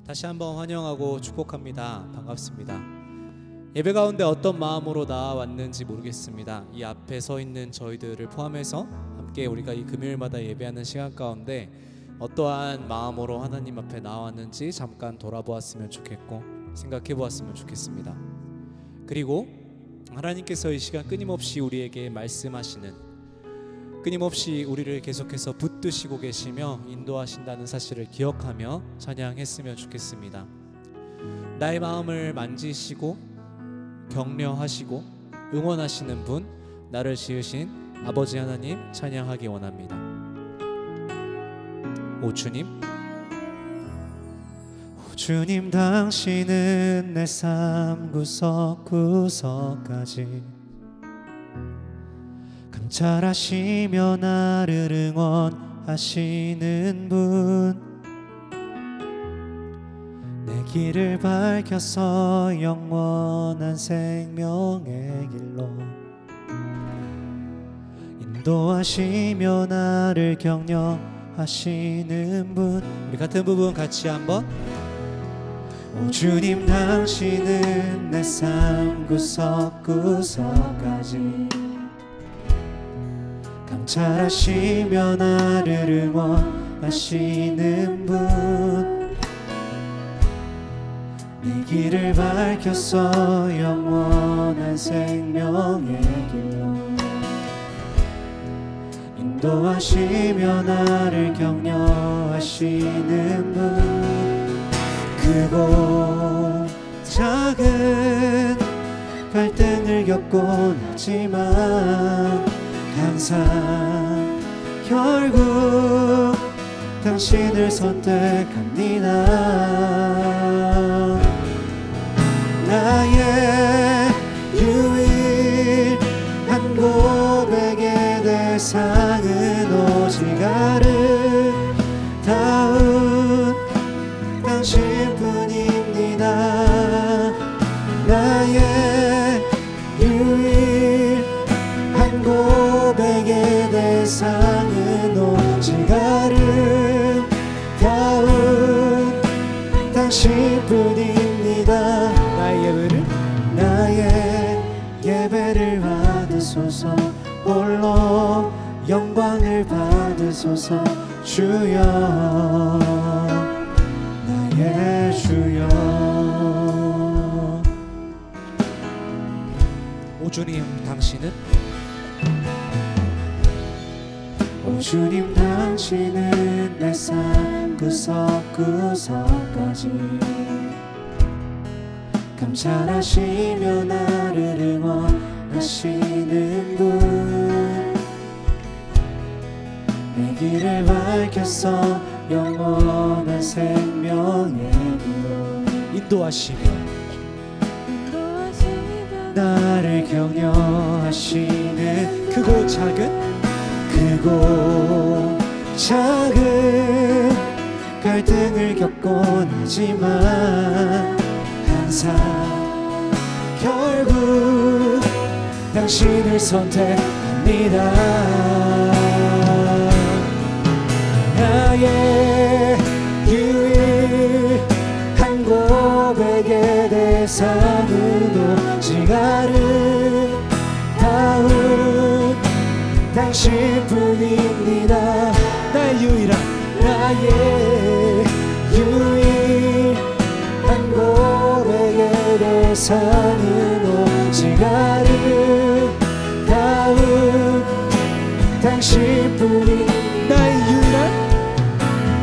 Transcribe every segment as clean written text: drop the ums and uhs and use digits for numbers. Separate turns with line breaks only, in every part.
다시 한번 환영하고 축복합니다. 반갑습니다. 예배 가운데 어떤 마음으로 나왔는지 모르겠습니다. 이 앞에 서 있는 저희들을 포함해서 함께 우리가 이 금요일마다 예배하는 시간 가운데 어떠한 마음으로 하나님 앞에 나왔는지 잠깐 돌아보았으면 좋겠고 생각해 보았으면 좋겠습니다. 그리고 하나님께서 이 시간 끊임없이 우리에게 말씀하시는, 끊임없이 우리를 계속해서 붙드시고 계시며 인도하신다는 사실을 기억하며 찬양했으면 좋겠습니다. 나의 마음을 만지시고 격려하시고 응원하시는 분, 나를 지으신 아버지 하나님 찬양하기 원합니다. 오 주님, 오 주님, 당신은 내 삶 구석구석까지 감찰하시며 나를 응원하시는 분, 내 길을 밝혀서 영원한 생명의 길로 인도하시며 나를 격려하시는 분. 우리 같은 부분 같이 한번. 오 주님, 당신은 내 삶 구석구석까지 감찰하시며 나를 응원하시는 분, 내 길을 밝혀서 영원한 생명의 길로 인도하시며 나를 격려하시는 분, 크고 작은 갈등을 겪곤 하지만 항상 결국 당신을 선택합니다. 나의 유일한 고백의 대상은 오직 아름다운 당신뿐입니다. 나의 유일한 고백의 대상은 오직 아름다운 당신뿐입니다. 나의 예배를 받으소서, 홀로 영광을 받으소서. 주여, 나의 주여. 오 주님, 당신은, 오 주님, 당신은 내 삶 구석구석까지 감찰하시며 나를 응원하시는 분, 내 길을 밝혀서 영원한 생명의 길로 인도하시며 나를 격려하시는, 크고 작은 갈등을 겪곤 하지만 항상 결국 당신을 선택합니다. 나의 유일한 고백의 대상은 오직 아름다운 당신뿐입니다. 나의 유일한 고백의 대상은 오직 아름다운 당신뿐이.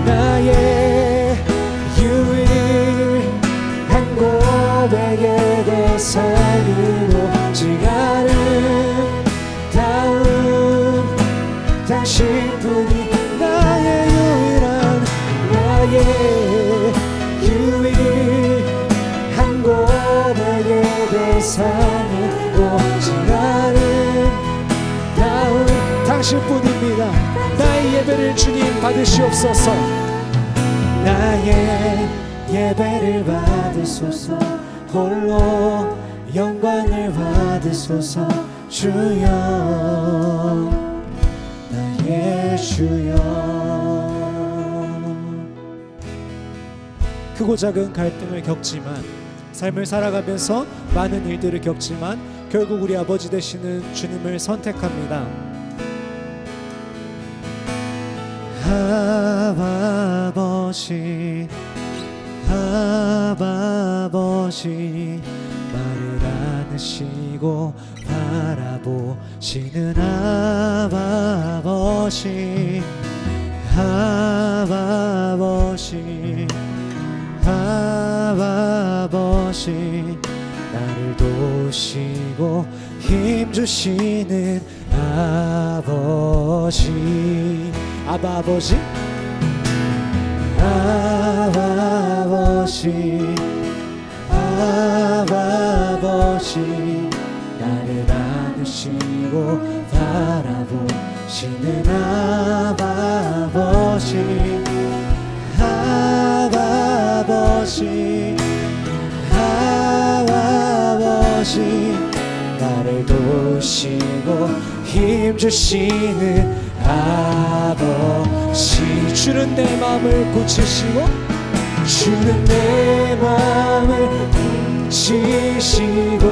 나의 유일한 고백의 대상은 오직 아름다운 당신뿐이. 나의 유일한 고백의 대상은 오직 아름다운 당신뿐입니다. 나의 예배를 주님 받으시옵소서. 나의 예배를 받으소서, 홀로 영광을 받으소서. 주여, 나의 주여. 크고 작은 갈등을 겪지만, 삶을 살아가면서 많은 일들을 겪지만 결국 우리 아버지 되시는 주님을 선택합니다. 아버지, 아버지, 나를 안으시고 바라보시는 아버지, 아버지, 아버지, 나를 도우시고 힘주시는 아버지, 아버지, 아버지, 아버지, 나를 안으시고 바라보시는 아버지, 아버지, 아버지, 나를 도우시고 힘주시는 아버지. 주는 내 마음을 고치시고, 주는 내 마음을 고치시고,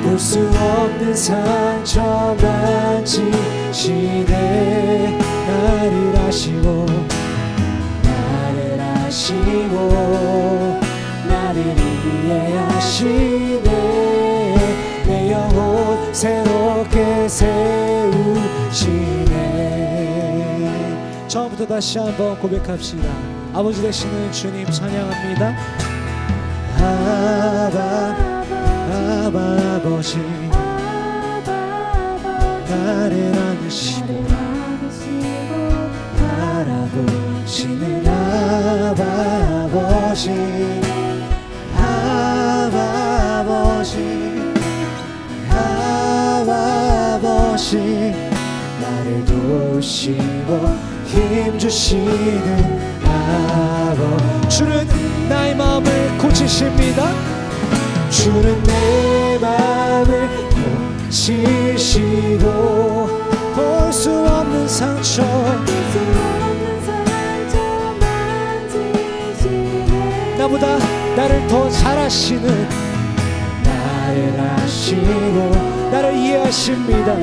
볼 수 없는 상처 만지시네. 나를 아시고, 나를 아시고, 나를 이해하시네. 내 영혼 새롭게 세우시네. 처음부터 다시 한번 고백합시다. 아버지 되시는 주님 찬양합니다. 아버지, 나를 안으시고 바라보시는 아버지, 아버지, 아버지, 나를 도우시고 힘주시는 아버지. 주는 나의 마음을 고치십니다. 주는 내 마음을 고치시고, 볼 수 없는 상처 나보다 나를 더 잘 아시는, 나를 아시고 나를 이해하십니다.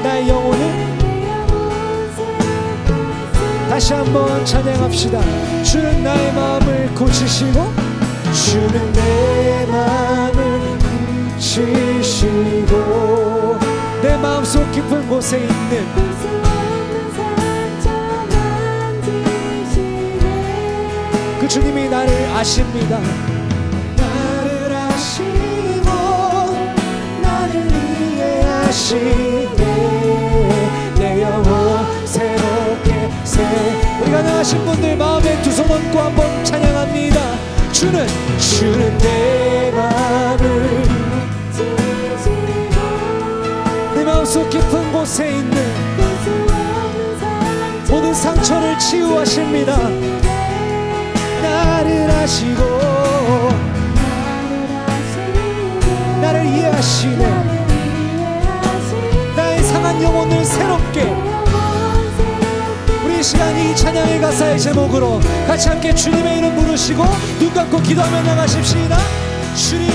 나의 영혼을 다시 한번 찬양합시다. 주는 나의 마음을 고치시고, 주는 내 마음을 고치시고, 내 마음속 깊은 곳에 있는 그 주님이 나를 아십니다. 나를 아시고 나를 이해하시네. 내 영혼 새롭게 우리가 나가신 분들 마음에 두 손 얹고 한번 찬양합니다. 주는 내 마음을, 내 마음속 깊은 곳에 있는 모든 상처를 치유하십니다. 나를 아시고 나를 이해하시네. 나의 상한 영혼을 새롭게. 우리 이 시간 이 찬양의 가사의 제목으로 같이 함께 주님의 이름 부르시고 눈 감고 기도하며 나가십시다. 주님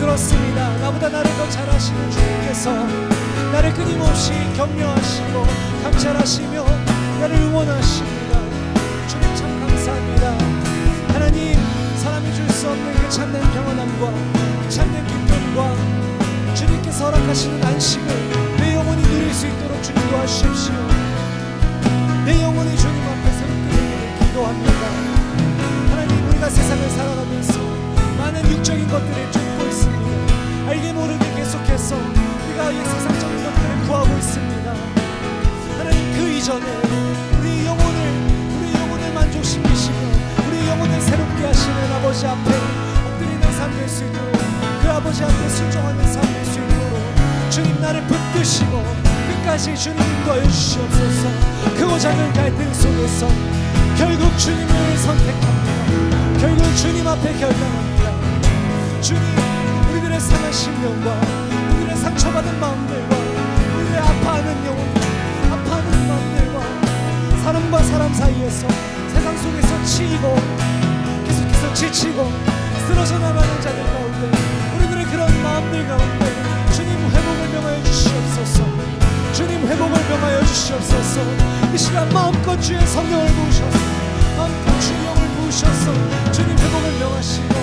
그렇습니다. 나보다 나를 더 잘 아시는 주님께서 나를 끊임없이 격려하시고 감찰하시며 나를 응원하십니다. 주님 참 감사합니다. 하나님, 사람이 줄 수 없는 그 참된 평안함과 참된 기쁨과 주님께서 허락하시는 안식을 내 영혼이 누릴 수 있도록 주님 도와주십시오. 내 영혼이 주님 앞에 새롭게 되기를 기도합니다. 하나님, 우리가 세상을 살아가면서 많은 육적인 것들을 쫓고 있습니다. 알게 모르게 계속해서 우리가 이 세상적인 것들을 구하고 있습니다. 하나님, 그 이전에 우리 영혼을 만족시키시며 우리 영혼을 새롭게 하시는 아버지 앞에 엎드리는 삶 될 수 있도록, 그 아버지 앞에 순종하는 삶 될 수 있도록 주님 나를 붙드시고 끝까지 주님 인도하여 주시옵소서. 크고 작은 갈등 속에서 결국 주님을 선택합니다. 결국 주님 앞에 결단합니다. 주님, 우리들의 상한 심령과 우리들의 상처받은 마음들과 우리들의 아파하는 영혼들, 아파하는 속에서, 세상 속에서 치이고 계속해서 지치고 쓰러져 나가는 자들 가운데, 우리들의 그런 마음들 가운데 주님 회복을 명하여 주시옵소서. 주님 회복을 명하여 주시옵소서. 이 시간 마음껏 주의 성령을 부으셔서, 마음껏 주의 영을 부으셔서 주님 회복을 명하시고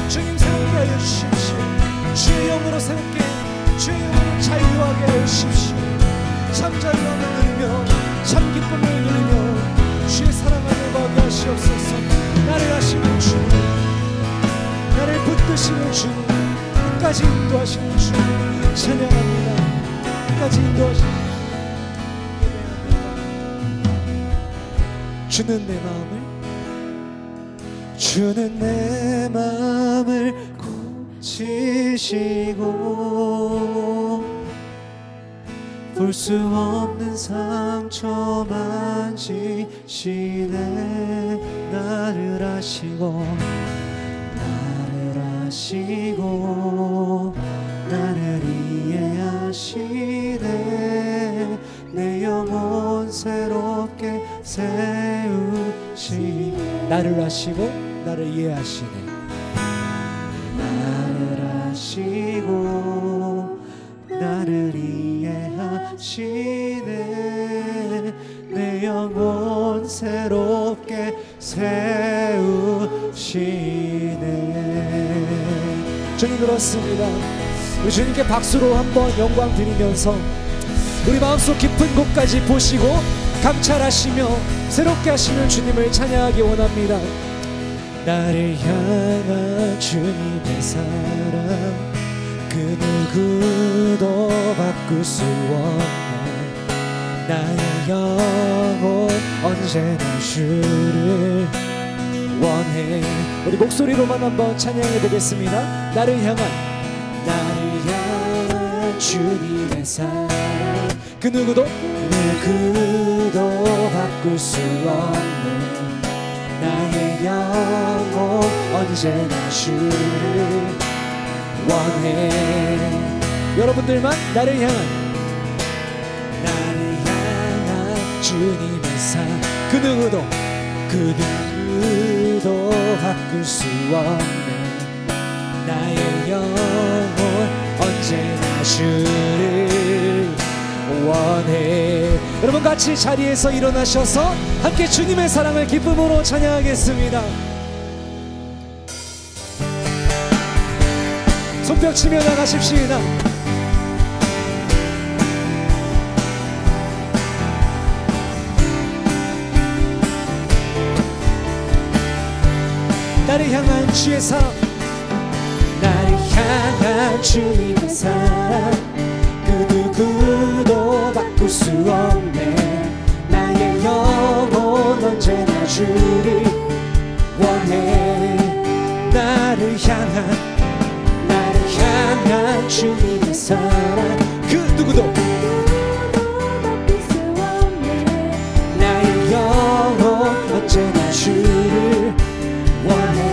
주님 새롭게 하여 주십시오. 주의 영으로 새롭게, 주의 영으로 자유하게 하여 주십시오. 참 자유함을 누리며 참 기쁨을 누리며 주의 사랑 안에 거하게 하시옵소서. 나를 하시는 주, 나를 붙드시는 주, 끝까지 인도하시는 주 찬양합니다. 끝까지 인도하시는 주는 내 마음을, 주는 내 마음을 고치시고 볼 수 없는 상처 만지시네. 나를 아시고 나를 이해하시네. 내 영혼 새롭게 세우시. 나를 아시고 나를 이해하시네. 나를 아시고 나를 이해하시네. 내 영혼 새롭게 세우시네. 주님 그렇습니다. 우리 주님께 박수로 한번 영광 드리면서 우리 마음속 깊은 곳까지 보시고 감찰하시며 새롭게 하시는 주님을 찬양하기 원합니다. 나를 향한 주님의 사랑 그 누구도 바꿀 수 없네. 나의 영혼 언제나 주를 원해. 우리 목소리로만 한번 찬양해 보겠습니다. 나를 향한 주님의 사랑 그 누구도 바꿀 수 없네. 나의 영혼 언제나 주를 원해. 여러분들만 나를 향한 주님의 사랑 그 누구도 바꿀 수 없네. 나의 영혼 언제나 주를 원해. 여러분 같이 자리에서 일어나셔서 함께 주님의 사랑을 기쁨으로 찬양하겠습니다. 손뼉 치며 나가십시다. 나를 향한 주의 사랑, 나를 향한 주님의 사랑 그 누구도 바꿀 수 없네. 나의 영혼 언제나 주를 원해. 나를 향한 주님의 사랑 그 누구도 바꿀 수 없네. 나의 영혼 언제나 주를 원해.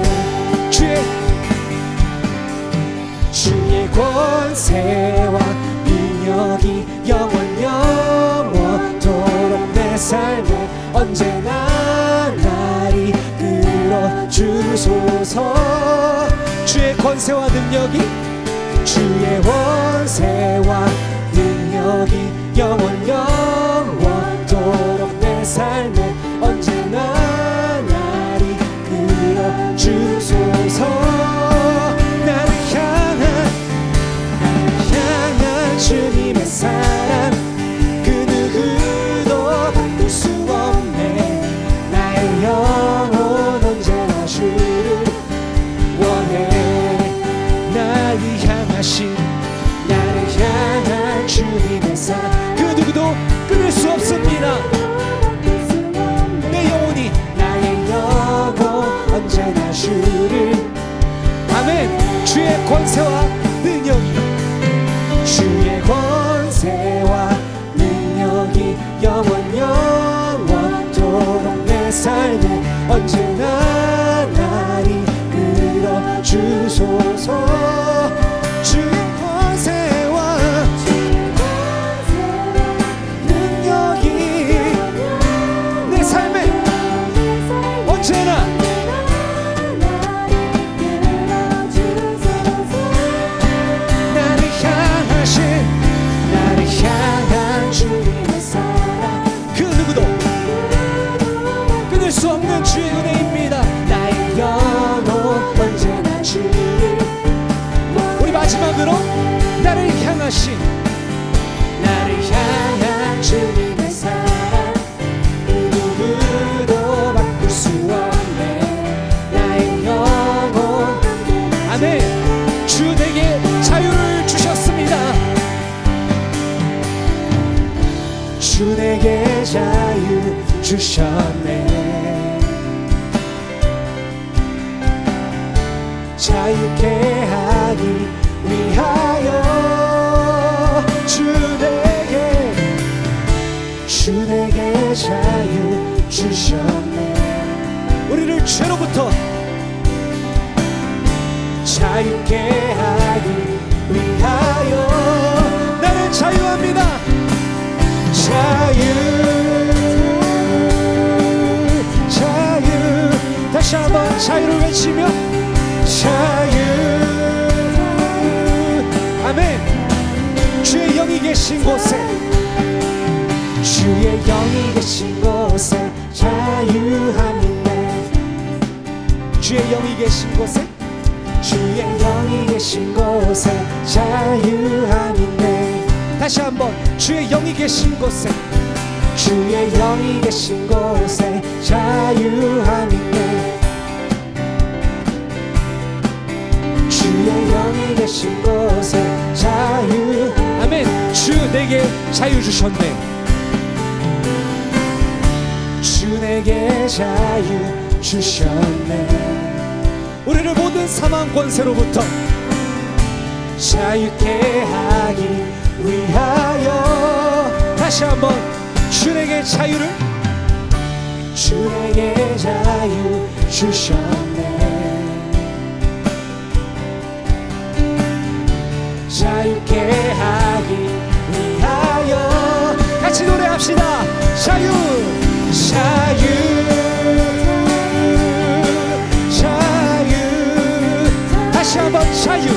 주의 권세와 능력이 영원토록 내 삶에 언제나 날 이끌어주소서. 주의 권세와 능력이 영원토록 내 삶에 언제나 날 이끌어주소서. 나를 향한 주님의 사랑 그 누구도 바꿀 수 없네. 나의 영혼 언제나 주를 원해. 나를 향한 주님의 사랑 그 누구도 끊을 수 없습니다. 내 영혼이 나의 영혼 언제나 주를. 아멘. 주의 권세와 능력이 영원토록 내 삶에 언제나 날 이끌어주소서. 주의 권세와 능력이 내 삶에
주 내게 자유 주셨네. 자유케 하기 위하여 주 내게 자유 주셨네.
우리를 죄로부터
자유케 하기 위하여
나는 자유합니다.
자유
다시 한번 자유를 외치며
자유.
아멘. 주의 영이 계신 곳에
주의 영이 계신 곳에 자유함이 있네.
주의 영이 계신 곳에
주의 영이 계신 곳에 자유함이 있네.
다시 한번 주의 영이 계신 곳에
주의 영이 계신 곳에 자유함이 있네. 주의 영이 계신 곳에 자유.
아멘. 주 내게 자유 주셨네.
주 내게 자유 주셨네.
우리를 모든 사망 권세로부터
자유케 하기 위하여
다시 한번 주 내게 자유를
주 내게 자유 주셨네. 자유케 하기 위하여
같이 노래합시다. 자유 다시 한번 자유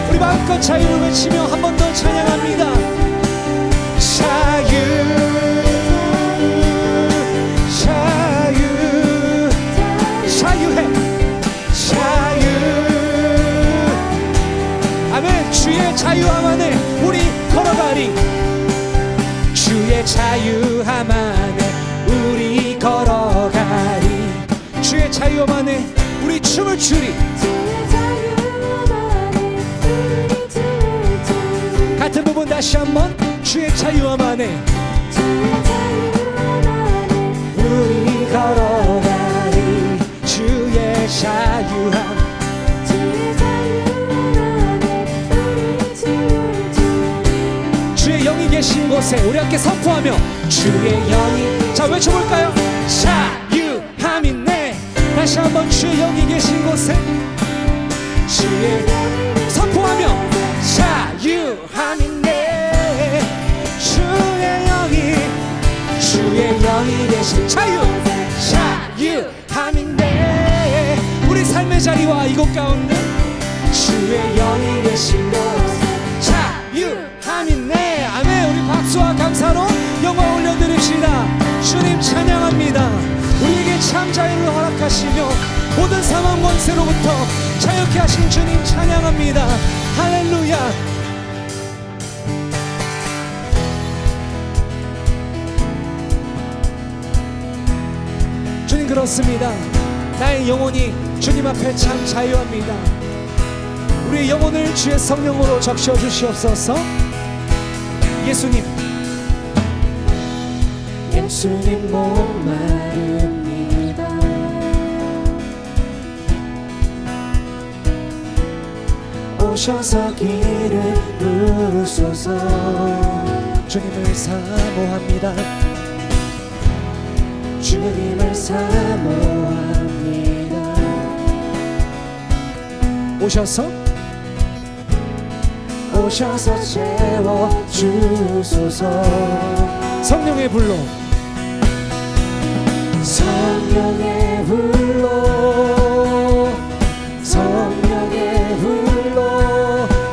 우리 마음껏 자유를 외치며 한 번 더 찬양합니다. 자유해 아멘. 주의 자유함 안에 우리 걸어가리.
주의 자유함 안에 우리 걸어가리.
주의 자유함 안에 우리 춤을 추리. 같은 부분 다시 한번. 주의 자유함 안에
우리 걸어가리. 주의 자유함
주의 영이 계신 곳에 우리 함께 선포하며
주의 영이.
자 외쳐볼까요? 자유함 있네. 다시 한번 주의 영이 계신 곳에
주의
선포하며 자유함 있네.
주의 영이 계신
자유함 있네. 우리 삶의 자리와 이곳 가운데
주의 영이 계신 곳에
자유함 있네. 아멘. 우리 박수와 감사로 영광 올려드립시다. 주님 찬양합니다. 우리에게 참 자유를 허락하시며 모든 사망 권세로부터 자유케 하신 주님 찬양합니다. 할렐루야. 주님 그렇습니다. 나의 영혼이 주님 앞에 참 자유합니다. 우리의 영혼을 주의 성령으로 적셔 주시옵소서. 예수님
목마릅니다. 오셔서 길을 부으소서.
주님을 사모합니다.
주님을 사모합니다.
오셔서
채워주소서.
성령의 불로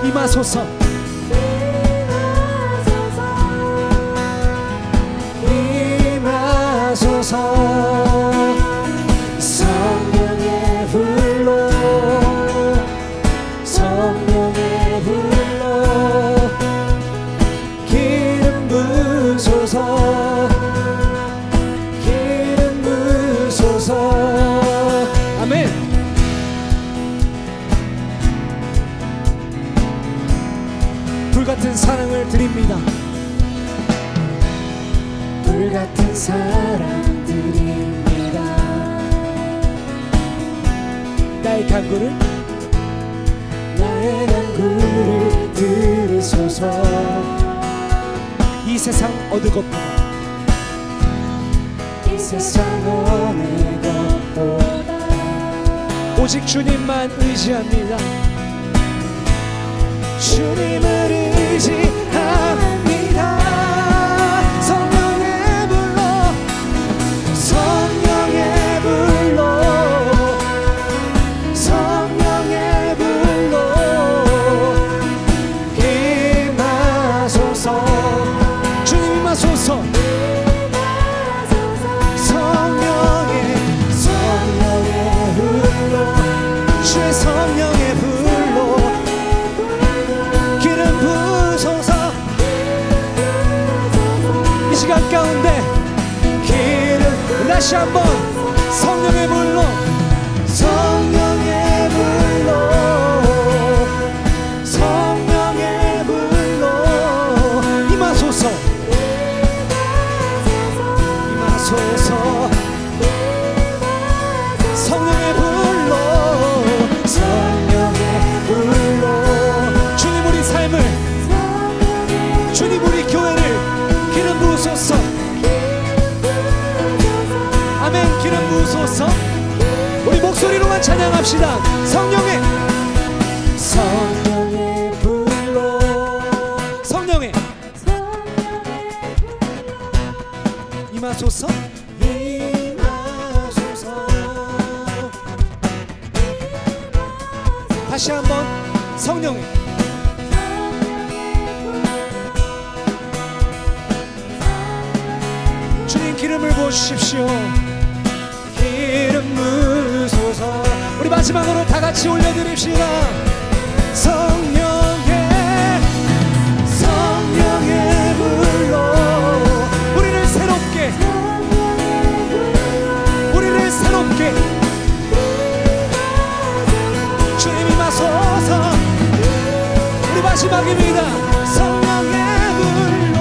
임하소서.
성령의 불로 기름 부으소서.
아멘.
불같은 사랑을 드립니다. 불같은 사랑 드립니다. 나의 간구를 들으소서. 이 세상 어느 것보다 이 세상 어느 것보다 오직 주님만 의지합니다. 주님을 의지합니다. 성령의 불로 성령의 불로 성령의 불로 임하소서. 주님 임하소서. 성령의 불로 주의 성령의 불로 기름 부으소서. 이 시간 가운데 기름 다시 한번 성령의 불로 성령의 불로 성령의 불로 임하소서. 임하소서. 성령의 불로 성령의 불로 주님 우리 삶을 주님 우리 교회를 기름 부으소서. 아멘. 기름 부으소서. 우리 목소리로만 찬양합시다. 성령의 불로 성령의 임하소서. 임하소서. 다시 한번 성령의 주님 기름을 부어주십시오. 기름 부으소서. 우리 마지막으로 다 같이 올려드립시다. 성령의 불로 우리를 새롭게 주님 임하소서. 우리 마지막입니다. 성령의 불로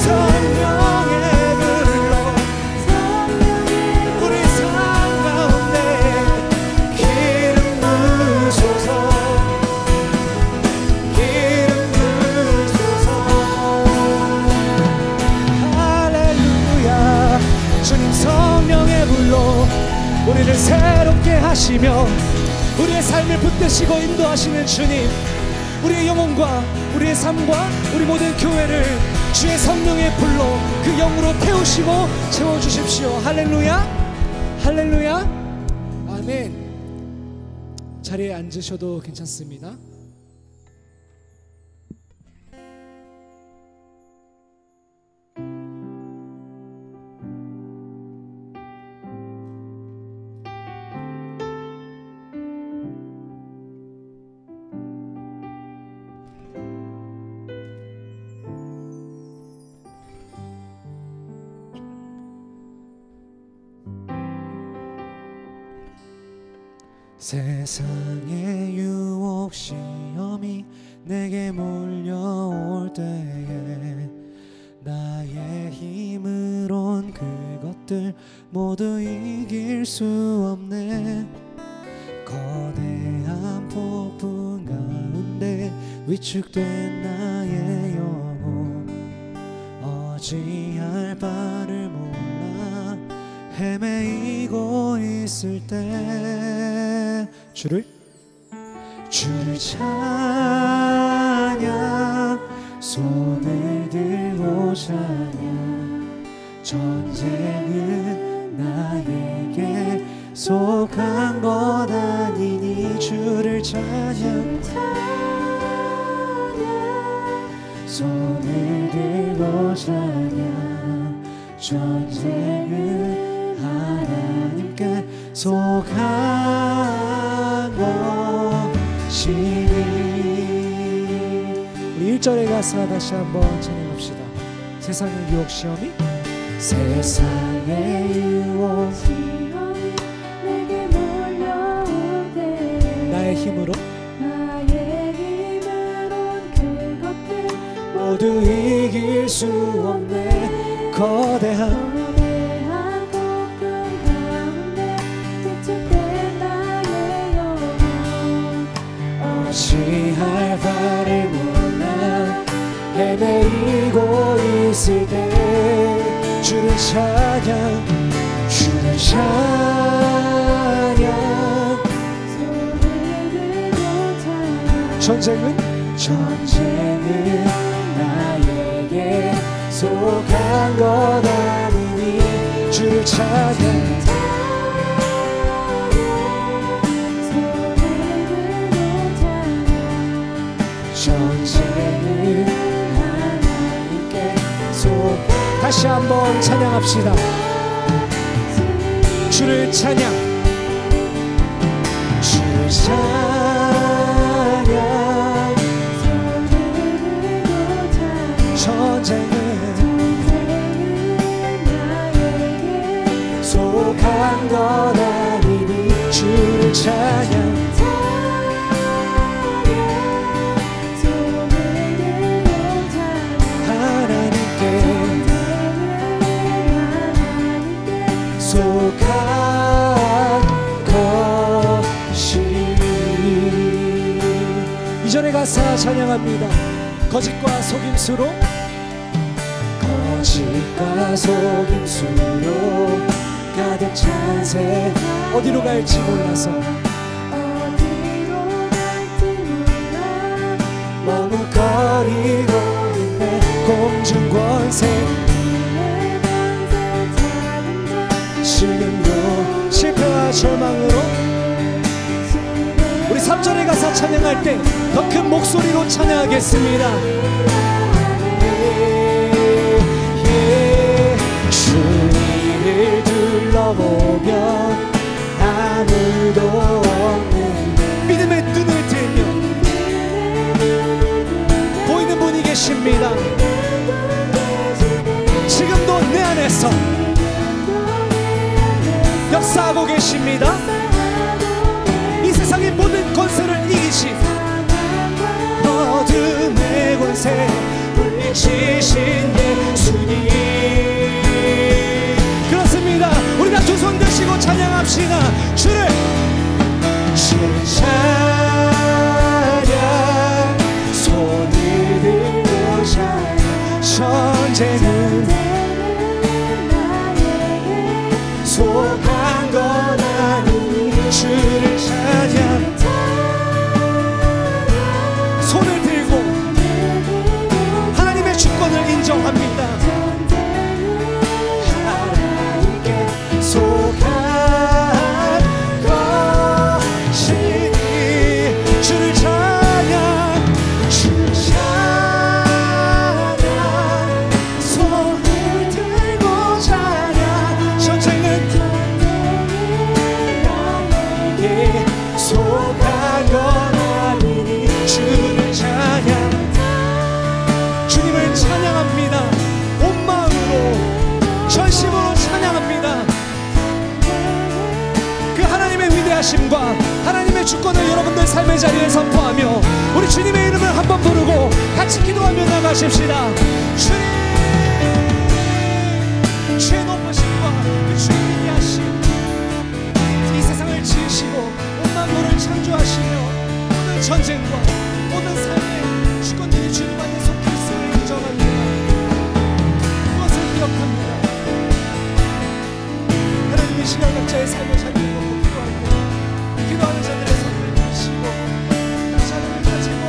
성령의 불로 우리 삶 가운데 기름 부으소서. 기름 부으소서. 할렐루야. 주님 성령의 불로 우리를 새롭게 하시며 우리의 삶을 붙드시고 인도하시는 주님, 우리의 영혼과 우리의 삶과 우리 모든 교회를 주의 성령의 불로 그 영으로 태우시고 채워주십시오. 할렐루야. 할렐루야. 아멘. 자리에 앉으셔도 괜찮습니다. 세상의 유혹 시험이 내게 몰려올 때에 나의 힘으론 그것들 모두 이길 수 없네. 거대한 폭풍 가운데 위축된 나의 영혼 어찌할 바를 몰라 헤매이고 있을 때 주를 찬양 손을 들고 찬양 전쟁은 나에게 속한 것 아니니 주를 찬양 손을 들고 찬양 전쟁은 하나님께 속한 것이니. 우리 1절에 가사 다시 한번 찬양합시다. 세상의 유혹 시험이 세상의 유혹 시험이 내게 몰려올 때 나의 힘으로 모두 이길 수 없네. 거대한 어찌할 바를 몰라 헤매이고 있을 때 주를 찬양 주를 찬양 전쟁은 나에게 속한 것 아니니 주를 찬양 전쟁은 하나님께 속 다시 한번 찬양합시다. 주를 찬양 주를 찬양 전쟁은 나에게 속한 것 아니니 주를 찬양 이전의 가사 찬양합니다. 거짓과 속임수로 가득 찬 새 어디로 갈지 몰라서 머뭇거리고 있네. 공중 권세 지금도 실패와 절망으로 우리 3절의 가사 찬양할 때 더 큰 목소리로 찬양하겠습니다. 주위를 둘러보면 아무도 없는 믿음의 눈을 들면 보이는 분이 계십니다. 지금도 내 안에서 역사하고 계십니다. 이 세상의 모든 권세를 이기신 어둠의 권세 물리치신 예수님. 그렇습니다. 우리가 두 손 드시고 찬양합시다. 주를 찬양 손을 들고 찬양 전쟁은 나에게 속한 것 아니니 주를 찬양 손을 들고 하나님의 주권을 인정합니다. 하나님께 속한 것이니 주를 찬양 주를 찬양 손을 들고 찬양 전쟁은 나에게 속한 것 아니니 주를 찬양 주님을 찬양합니다. 온 마음으로 전심으로 찬양합니다. 그 하나님의 위대하심과 하나님의 주권을 여러분들 삶의 자리에 선포하며 우리 주님의 이름을 한번 부르고 같이 기도하며 나가십시다. 주님 주의 높으심과 그 주의 위대하심 이 세상을 지으시고 온 만물을 창조하시며 모든 전쟁과 모든 삶의 주권들이 주님 안에 속해 있음을 인정합니다. 무엇을 기억합니다. 하나님의 시간 각자의 삶을 잘 기억하고 기도할 때 기도하는 자들의 손을 드시고 다시 하나님을 가지고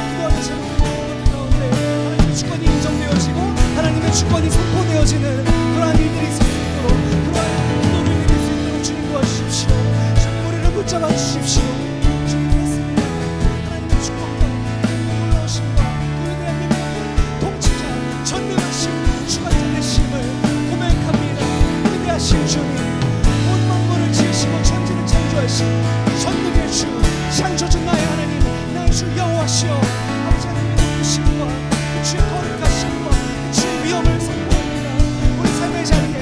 기도하는 제목을 기도 가운데 하나님의 주권이 인정되어지고 하나님의 주권이 선포되어지는 그러한 일들이 있을 수 있도록 그러한 기도를 드릴 수 있도록 주님 도와주십시오. 주님 우리를 붙잡아 주십시오. 주님 믿습니다. 하나님의 주권과 놀라우심과 그 위대한 능력을 통치자 전능하신 주관자 되심을 고백합니다. 위대하신 주님 온 만물을 지으시고 천지를 창조하신 전능의 주 창조주 나의 하나님 나의 주 여호와시여 아버지 하나님의 높으심과 주의 거룩하심과 주의 위엄을 선포합니다. 우리 삶의 자리에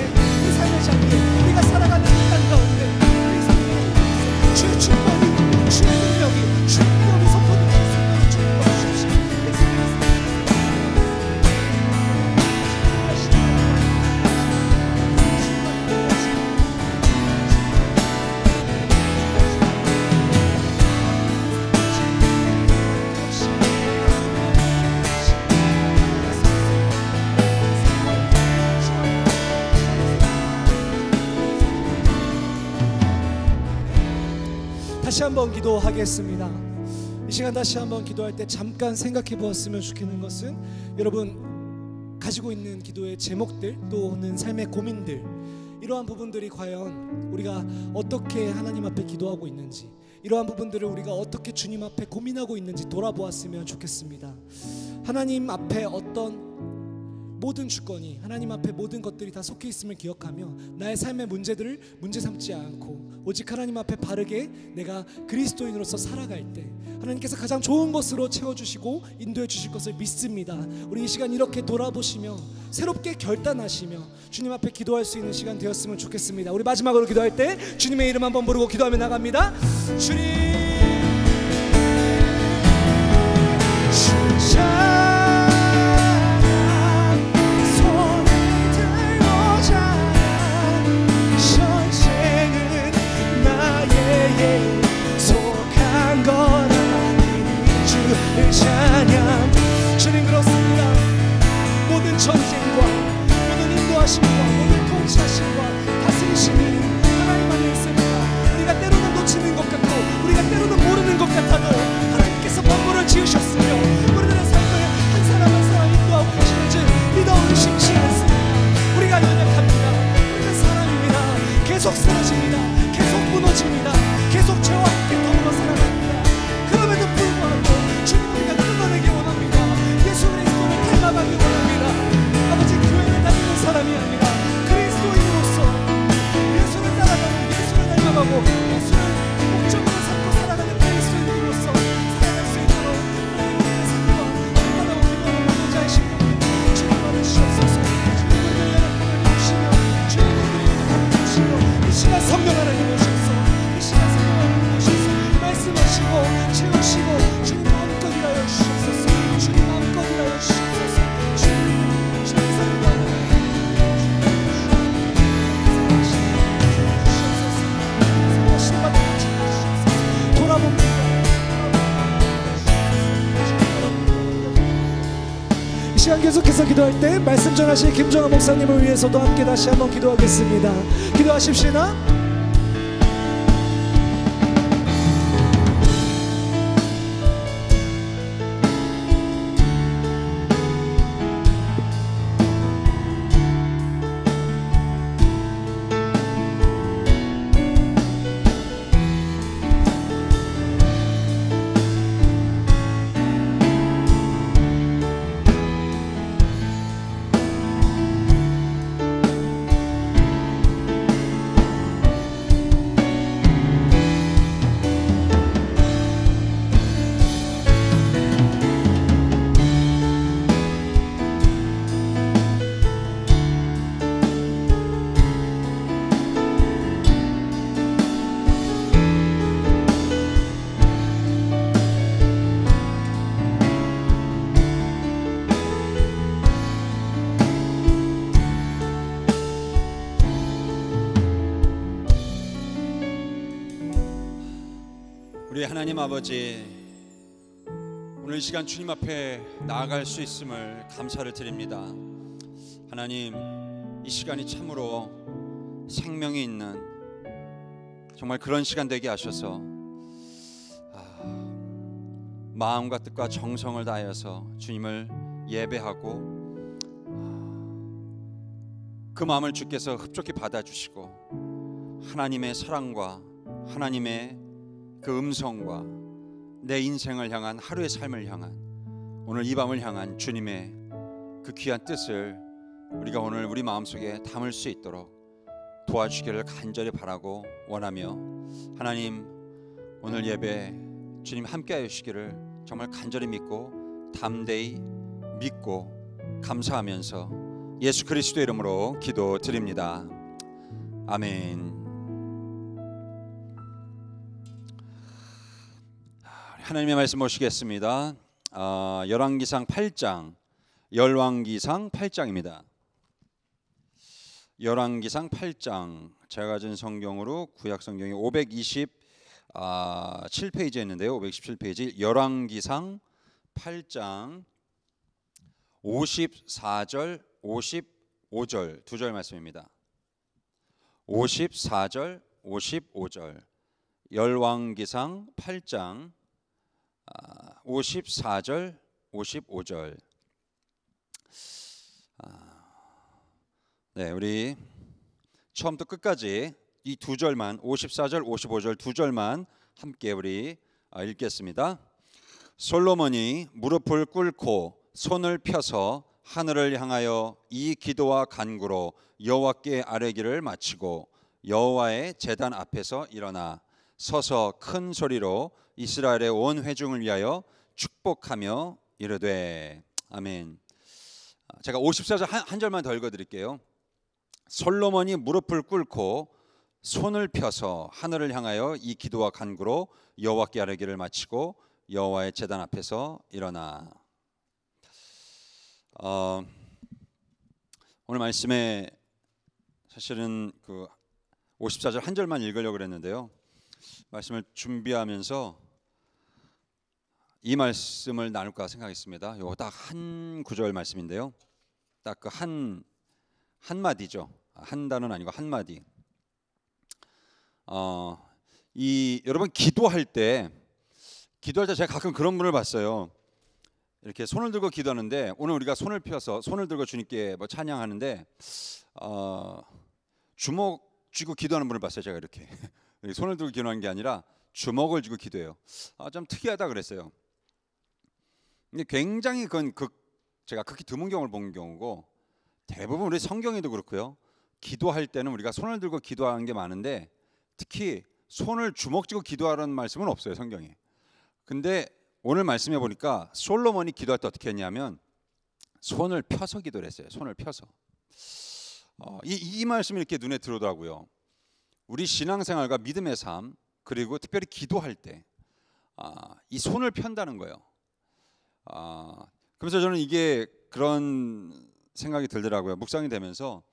우리가 살아가는 이 땅 가운데 우리 삶의 주의 주권이 주의 능력이 주의 위엄이 선포되는 수 있도록 주님 도와주십시오. 다시 한번 기도하겠습니다. 이 시간 다시 한번 기도할 때 잠깐 생각해 보았으면 좋겠는 것은, 여러분 가지고 있는 기도의 제목들 또는 삶의 고민들, 이러한 부분들이 과연 우리가 어떻게 하나님 앞에 기도하고 있는지, 이러한 부분들을 우리가 어떻게 주님 앞에 고민하고 있는지 돌아보았으면 좋겠습니다. 하나님 앞에 어떤 모든 주권이, 하나님 앞에 모든 것들이 다 속해 있음을 기억하며 나의 삶의 문제들을 문제 삼지 않고 오직 하나님 앞에 바르게 내가 그리스도인으로서 살아갈 때 하나님께서 가장 좋은 것으로 채워주시고 인도해 주실 것을 믿습니다. 우리 이 시간 이렇게 돌아보시며 새롭게 결단하시며 주님 앞에 기도할 수 있는 시간 되었으면 좋겠습니다. 우리 마지막으로 기도할 때 주님의 이름 한번 부르고 기도하며 나갑니다. 주님 주님 그렇습니다. 모든 전쟁과 모든 인도하심과 모든 통치하심과 다스리심이 하나님 안에 있습니다. 우리가 때로는 놓치는 것 같고 우리가 때로는 모르는 것 같아도 하나님께서 만물을 지으셨으며 우리들의 삶을 한 사람 한 사람 인도하고 계시는 줄 믿어 의심치 않습니다. 우리가 연약합니다. 우리는 사람입니다. 계속 쓰러집니다. 계속 무너집니다. 계속 죄와 함께 더불어 살아갑니다. 그럼에도 불구하고 주님 우리가 끊어내기 원합니다. 예수 그리스도를 닮아가기 원합니다. 아버지 교회를 다니는 사람이 아니라 그리스도인으로서 예수를 따라가는, 예수를 닮아가고 예수를 목적으로 삼고 살아가는 그리스도인으로서 살아갈 수 있도록 우리의 삶과 간단하고 기도하는 모든 자의 심령을 주님 안에 주옵소서. 주님을 연약함을 주시며 주님을 연약함을 주시며 이 시간 성령 하나님 오셔서 이 시간 성령 하나님 오셔서 말씀하시고 채우시고 주님 마음껏 일하여 주옵소서. 주님 마음껏 일하여 주옵소서. 주님 사랑과 이 시간 계속해서 기도할 때 말씀 전하실 김정아 목사님을 위해서도 함께 다시 한번 기도하겠습니다. 기도하십시다.
우리 하나님 아버지, 오늘 이 시간 주님 앞에 나아갈 수 있음을 감사를 드립니다. 하나님, 이 시간이 참으로 생명이 있는 정말 그런 시간 되게 하셔서 마음과 뜻과 정성을 다하여서 주님을 예배하고 그 마음을 주께서 흡족히 받아주시고 하나님의 사랑과 하나님의 그 음성과 내 인생을 향한, 하루의 삶을 향한, 오늘 이 밤을 향한 주님의 그 귀한 뜻을 우리가 오늘 우리 마음속에 담을 수 있도록 도와주기를 간절히 바라고 원하며, 하나님 오늘 예배 주님 함께하여 주시기를 정말 간절히 믿고 담대히 믿고 감사하면서 예수 그리스도의 이름으로 기도드립니다. 아멘. 하나님의 말씀 보시겠습니다. 열왕기상 8장, 열왕기상 8장입니다. 열왕기상 8장, 제가 가진 성경으로 구약 성경이 527페이지에 있는데요. 527페이지 열왕기상 8장 54절, 55절 두 절 말씀입니다. 54절, 55절 열왕기상 8장 54절 55절. 네, 우리 처음부터 끝까지 이 두 절만 54절 55절 두 절만 함께 우리 읽겠습니다. 솔로몬이 무릎을 꿇고 손을 펴서 하늘을 향하여 이 기도와 간구로 여호와께 아뢰기를 마치고 여호와의 제단 앞에서 일어나 서서 큰 소리로 이스라엘의 온 회중을 위하여 축복하며 이르되 아멘. 제가 54절 한 절만 더 읽어드릴게요. 솔로몬이 무릎을 꿇고 손을 펴서 하늘을 향하여 이 기도와 간구로 여호와께 아뢰기를 마치고 여호와의 제단 앞에서 일어나. 오늘 말씀에 사실은 그 54절 한 절만 읽으려고 그랬는데요. 말씀을 준비하면서 이 말씀을 나눌까 생각했습니다. 이거 딱 한 구절 말씀인데요. 딱 그 한 마디죠. 한 단어는 아니고 한 마디. 여러분 기도할 때 제가 가끔 그런 분을 봤어요. 이렇게 손을 들고 기도하는데 오늘 우리가 손을 펴서 손을 들고 주님께 뭐 찬양하는데 주먹 쥐고 기도하는 분을 봤어요. 제가 이렇게 손을 들고 기도하는 게 아니라 주먹을 쥐고 기도해요. 좀 특이하다 그랬어요. 근데 굉장히 그건 제가 극히 드문 경우를 본 경우고 대부분 우리 성경에도 그렇고요. 기도할 때는 우리가 손을 들고 기도하는 게 많은데 특히 손을 주먹 쥐고 기도하라는 말씀은 없어요, 성경에. 근데 오늘 말씀해 보니까 솔로몬이 기도할 때 어떻게 했냐면 손을 펴서 기도를 했어요. 손을 펴서. 이 말씀이 이렇게 눈에 들어오더라고요. 우리 신앙생활과 믿음의 삶 그리고 특별히 기도할 때 이 손을 편다는 거예요. 그래서 저는 이게 그런 생각이 들더라고요. 묵상이 되면서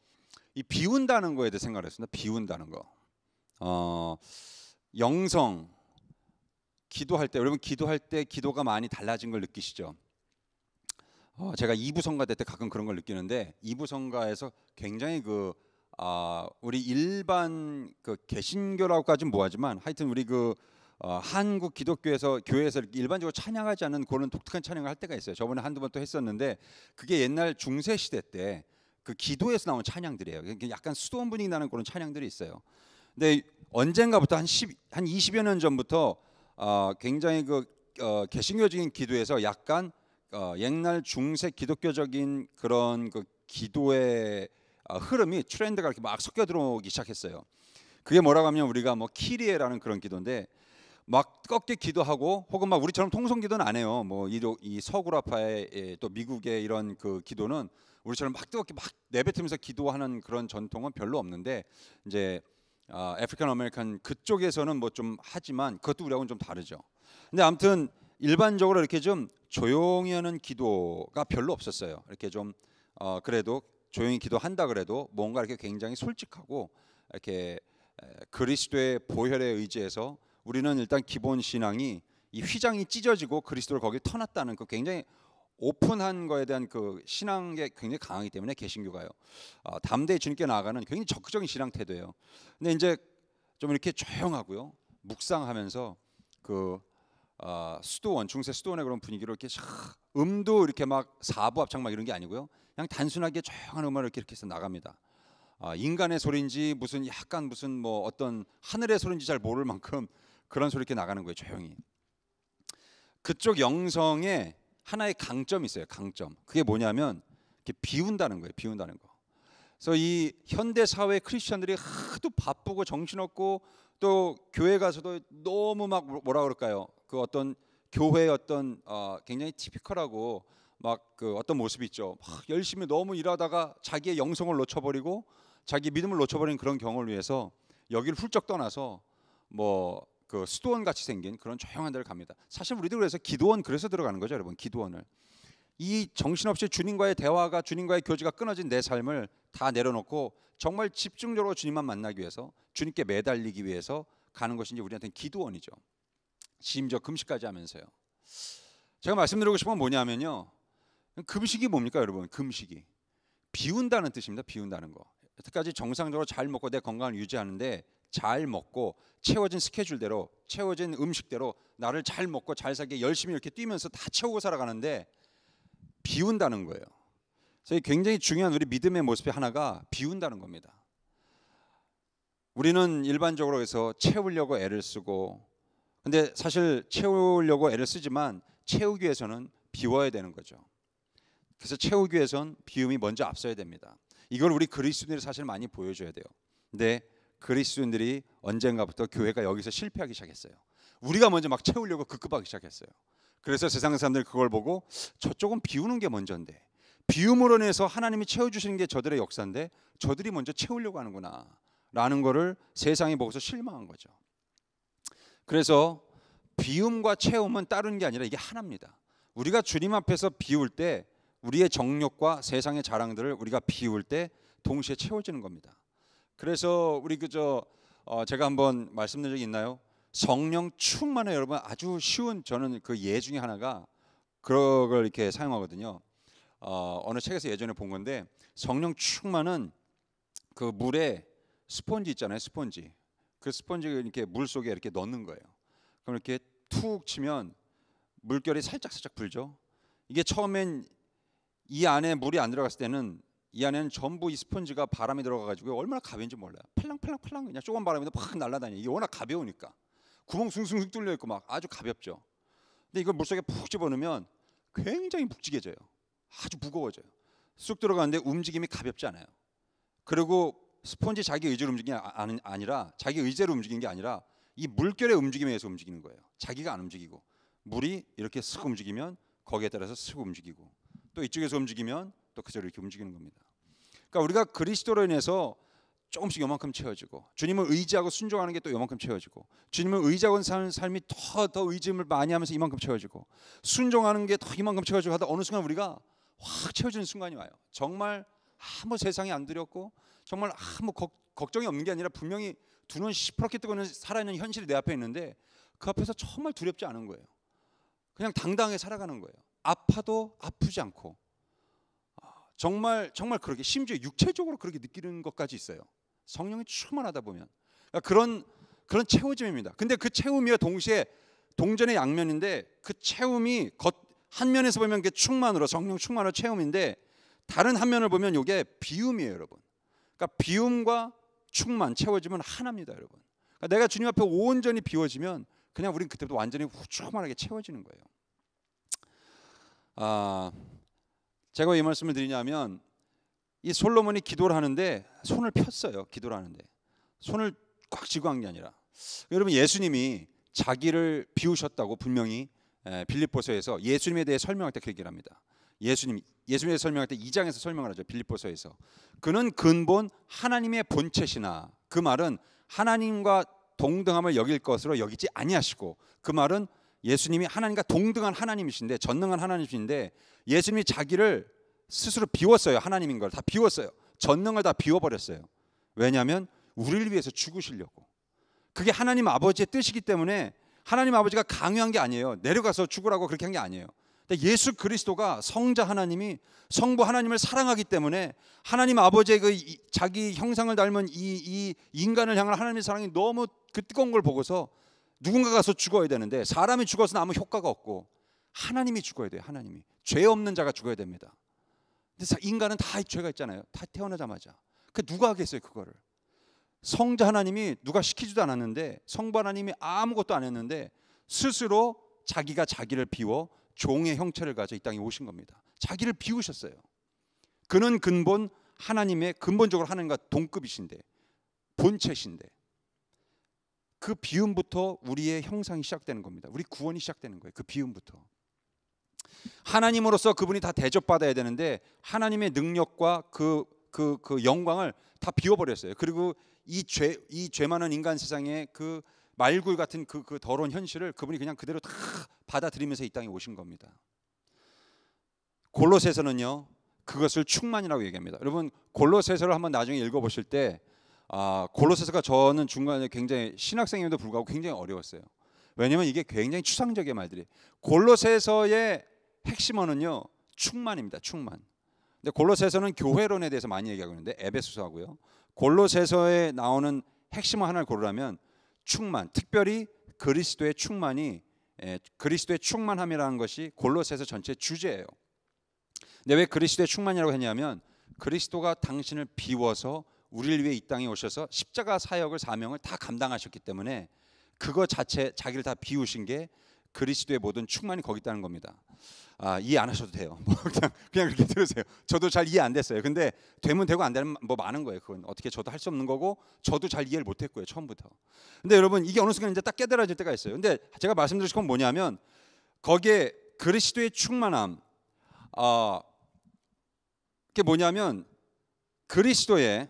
이 비운다는 거에 대해 생각을 했습니다. 비운다는 거. 영성 기도할 때 여러분 기도할 때 기도가 많이 달라진 걸 느끼시죠? 제가 2부 성가 때 가끔 그런 걸 느끼는데 2부 성가에서 굉장히 우리 일반 개신교라고까지는 뭐하지만 하여튼 우리 한국 기독교에서 교회에서 일반적으로 찬양하지 않는 그런 독특한 찬양을 할 때가 있어요. 저번에 한두 번 또 했었는데 그게 옛날 중세 시대 때 그 기도에서 나온 찬양들이에요. 약간 수도원 분위기 나는 그런 찬양들이 있어요. 근데 언젠가부터 한 20여 년 전부터 굉장히 개신교적인 기도에서 약간 옛날 중세 기독교적인 그런 기도의 흐름이 트렌드가 이렇게 막 섞여 들어오기 시작했어요. 그게 뭐라고 하면 우리가 뭐 키리에라는 그런 기도인데 막 뜨겁게 기도하고 혹은 막 우리처럼 통성 기도는 안 해요. 뭐 이 서구라파의 또 미국의 이런 기도는 우리처럼 막 뜨겁게 막 내뱉으면서 기도하는 그런 전통은 별로 없는데 이제 아프리칸 아메리칸 그쪽에서는 뭐 좀 하지만 그것도 우리하고는 좀 다르죠. 근데 아무튼 일반적으로 이렇게 좀 조용히 하는 기도가 별로 없었어요. 이렇게 좀 그래도 조용히 기도한다 그래도 뭔가 이렇게 굉장히 솔직하고 이렇게 그리스도의 보혈에 의지해서 우리는 일단 기본 신앙이 이 휘장이 찢어지고 그리스도를 거기에 터놨다는 굉장히 오픈한 거에 대한 신앙이 굉장히 강하기 때문에 개신교가요. 담대히 주님께 나아가는 굉장히 적극적인 신앙 태도예요. 근데 이제 좀 이렇게 조용하고요. 묵상하면서 수도원 중세 수도원의 그런 분위기로 이렇게 음도 이렇게 막 사부 합창 막 이런 게 아니고요. 그냥 단순하게 조용한 음악을 이렇게 해서 나갑니다. 인간의 소리인지 약간 무슨 뭐 어떤 하늘의 소리인지 잘 모를 만큼 그런 소리 이렇게 나가는 거예요. 조용히. 그쪽 영성에 하나의 강점이 있어요. 강점. 그게 뭐냐면 이렇게 비운다는 거예요. 비운다는 거. 그래서 이 현대 사회 크리스천들이 하도 바쁘고 정신없고 또 교회 가서도 너무 막 뭐라 그럴까요? 어떤 교회의 어떤 굉장히 티피컬하고 막 어떤 모습이 있죠. 막 열심히 너무 일하다가 자기의 영성을 놓쳐버리고 자기 믿음을 놓쳐버리는 그런 경우를 위해서 여기를 훌쩍 떠나서 수도원 같이 생긴 그런 조용한 데를 갑니다. 사실 우리도 그래서 기도원 그래서 들어가는 거죠, 여러분. 기도원을. 이 정신없이 주님과의 대화가 주님과의 교제가 끊어진 내 삶을 다 내려놓고 정말 집중적으로 주님만 만나기 위해서 주님께 매달리기 위해서 가는 것이 이제 우리한테는 기도원이죠. 심지어 금식까지 하면서요. 제가 말씀드리고 싶은 건 뭐냐면요. 금식이 뭡니까, 여러분? 금식이 비운다는 뜻입니다. 비운다는 거. 여태까지 정상적으로 잘 먹고 내 건강을 유지하는데 잘 먹고 채워진 스케줄대로 채워진 음식대로 나를 잘 먹고 잘 살게 열심히 이렇게 뛰면서 다 채우고 살아가는데 비운다는 거예요. 그래서 굉장히 중요한 우리 믿음의 모습의 하나가 비운다는 겁니다. 우리는 일반적으로 해서 채우려고 애를 쓰고, 근데 사실 채우려고 애를 쓰지만 채우기 위해서는 비워야 되는 거죠. 그래서 채우기 위해서는 비움이 먼저 앞서야 됩니다. 이걸 우리 그리스도인들이 사실 많이 보여줘야 돼요. 근데 그리스도인들이 언젠가부터 교회가 여기서 실패하기 시작했어요. 우리가 먼저 막 채우려고 급급하기 시작했어요. 그래서 세상 사람들이 그걸 보고 저쪽은 비우는 게 먼저인데, 비움으로 인해서 하나님이 채워주시는 게 저들의 역사인데 저들이 먼저 채우려고 하는구나 라는 거를 세상이 보고서 실망한 거죠. 그래서 비움과 채움은 따르는 게 아니라 이게 하나입니다. 우리가 주님 앞에서 비울 때 우리의 정욕과 세상의 자랑들을 우리가 비울 때 동시에 채워지는 겁니다. 그래서 우리 제가 한번 말씀드린 적이 있나요? 성령 충만은 여러분 아주 쉬운, 저는 그 예 중에 하나가 그걸 이렇게 사용하거든요. 어느 책에서 예전에 본 건데, 성령 충만은 그 물에 스펀지 있잖아요, 스펀지. 그 스펀지를 이렇게 물 속에 이렇게 넣는 거예요. 그럼 이렇게 툭 치면 물결이 살짝 불죠. 이게 처음엔 이 안에 물이 안 들어갔을 때는 이 안에는 전부 이 스펀지가 바람이 들어가가지고 얼마나 가벼운지 몰라요. 팔랑팔랑 그냥 조금 바람에도 팍 날아다니. 이게 워낙 가벼우니까 구멍 숭숭 뚫려 있고 막 아주 가볍죠. 근데 이걸 물속에 푹 집어넣으면 굉장히 묵직해져요. 아주 무거워져요. 쑥 들어가는데 움직임이 가볍지 않아요. 그리고 스펀지 자기 의지로 움직이는 게 아니라, 자기 의지로 움직이는 게 아니라 이 물결의 움직임에 의해서 움직이는 거예요. 자기가 안 움직이고, 물이 이렇게 쓱 움직이면 거기에 따라서 쓱 움직이고, 또 이쪽에서 움직이면 또 그대로 이렇게 움직이는 겁니다. 그러니까 우리가 그리스도로 인해서 조금씩 요만큼 채워지고, 주님을 의지하고 순종하는 게 또 요만큼 채워지고, 주님을 의지하고 사는 삶이 더 의지를 많이 하면서 이만큼 채워지고, 순종하는 게 더 이만큼 채워지고 하다 어느 순간 우리가 확 채워지는 순간이 와요. 정말 아무 세상이 안 두렵고 정말 아무 걱정이 없는 게 아니라 분명히 두 눈 시퍼렇게 뜨고 살아있는 현실이 내 앞에 있는데 그 앞에서 정말 두렵지 않은 거예요. 그냥 당당하게 살아가는 거예요. 아파도 아프지 않고, 정말 그렇게 심지어 육체적으로 그렇게 느끼는 것까지 있어요. 성령이 충만하다 보면 그러니까 그런 채워짐입니다. 근데 그 채움이와 동시에 동전의 양면인데, 그 채움이 한 면에서 보면 그 충만으로, 성령 충만으로 채움인데, 다른 한 면을 보면 이게 비움이에요, 여러분. 그러니까 비움과 충만, 채워지면 하나입니다, 여러분. 그러니까 내가 주님 앞에 온전히 비워지면 그냥 우린 그때부터 완전히 충만하게 채워지는 거예요. 제가 왜 이 말씀을 드리냐면, 이 솔로몬이 기도를 하는데 손을 폈어요. 기도를 하는데 손을 꽉 쥐고 한 게 아니라, 여러분 예수님이 자기를 비우셨다고 분명히 빌립보서에서 예수님에 대해 설명할 때 그 얘기를 합니다. 예수님에 대해 설명할 때 2장에서 설명을 하죠. 빌립보서에서 그는 근본 하나님의 본체시나, 그 말은 하나님과 동등함을 여길 것으로 여기지 아니하시고, 그 말은 예수님이 하나님과 동등한 하나님이신데, 전능한 하나님이신데 예수님이 자기를 스스로 비웠어요. 하나님인 걸 다 비웠어요. 전능을 다 비워버렸어요. 왜냐하면 우리를 위해서 죽으시려고. 그게 하나님 아버지의 뜻이기 때문에 하나님 아버지가 강요한 게 아니에요. 내려가서 죽으라고 그렇게 한 게 아니에요. 근데 예수 그리스도가 성자 하나님이 성부 하나님을 사랑하기 때문에 하나님 아버지의 그 자기 형상을 닮은 이 인간을 향한 하나님의 사랑이 너무 그 뜨거운 걸 보고서 누군가 가서 죽어야 되는데, 사람이 죽어서는 아무 효과가 없고 하나님이 죽어야 돼요. 하나님이. 죄 없는 자가 죽어야 됩니다. 근데 인간은 다 죄가 있잖아요. 다 태어나자마자. 그 누가 하겠어요, 그거를? 성자 하나님이 누가 시키지도 않았는데, 성부 하나님이 아무것도 안 했는데 스스로 자기가 자기를 비워 종의 형체를 가져 이 땅에 오신 겁니다. 자기를 비우셨어요. 그는 근본 하나님의, 근본적으로 하나님과 동급이신데, 본체신데, 그 비움부터 우리의 형상이 시작되는 겁니다. 우리 구원이 시작되는 거예요. 그 비움부터. 하나님으로서 그분이 다 대접받아야 되는데 하나님의 능력과 그 영광을 다 비워버렸어요. 그리고 이 죄 많은 인간 세상에 그 말굴 같은 그 더러운 현실을 그분이 그냥 그대로 다 받아들이면서 이 땅에 오신 겁니다. 골로새서는요, 그것을 충만이라고 얘기합니다. 여러분 골로새서를 한번 나중에 읽어보실 때, 골로새서가 저는 중간에 굉장히 신학생임에도 불구하고 굉장히 어려웠어요. 왜냐하면 이게 굉장히 추상적인 말들이. 골로새서의 핵심어는요, 충만입니다. 충만. 근데 골로새서는 교회론에 대해서 많이 얘기하고 있는데, 에베소서하고요, 골로새서에 나오는 핵심을 하나를 고르라면 충만, 특별히 그리스도의 충만이 그리스도의 충만함이라는 것이 골로새서 전체의 주제예요. 근데 왜 그리스도의 충만이라고 했냐면 그리스도가 당신을 비워서 우리를 위해 이 땅에 오셔서 십자가 사역을 사명을 다 감당하셨기 때문에 그거 자체 자기를 다 비우신 게 그리스도의 모든 충만이 거기 있다는 겁니다. 이해 안 하셔도 돼요. 그냥 그렇게 들으세요. 저도 잘 이해 안 됐어요. 근데 되면 되고 안 되면 뭐 많은 거예요. 그건 어떻게 저도 할 수 없는 거고 저도 잘 이해를 못 했고요. 처음부터. 근데 여러분 이게 어느 순간 이제 딱 깨달아질 때가 있어요. 근데 제가 말씀드릴 건 뭐냐면 거기에 그리스도의 충만함 그게 뭐냐면 그리스도의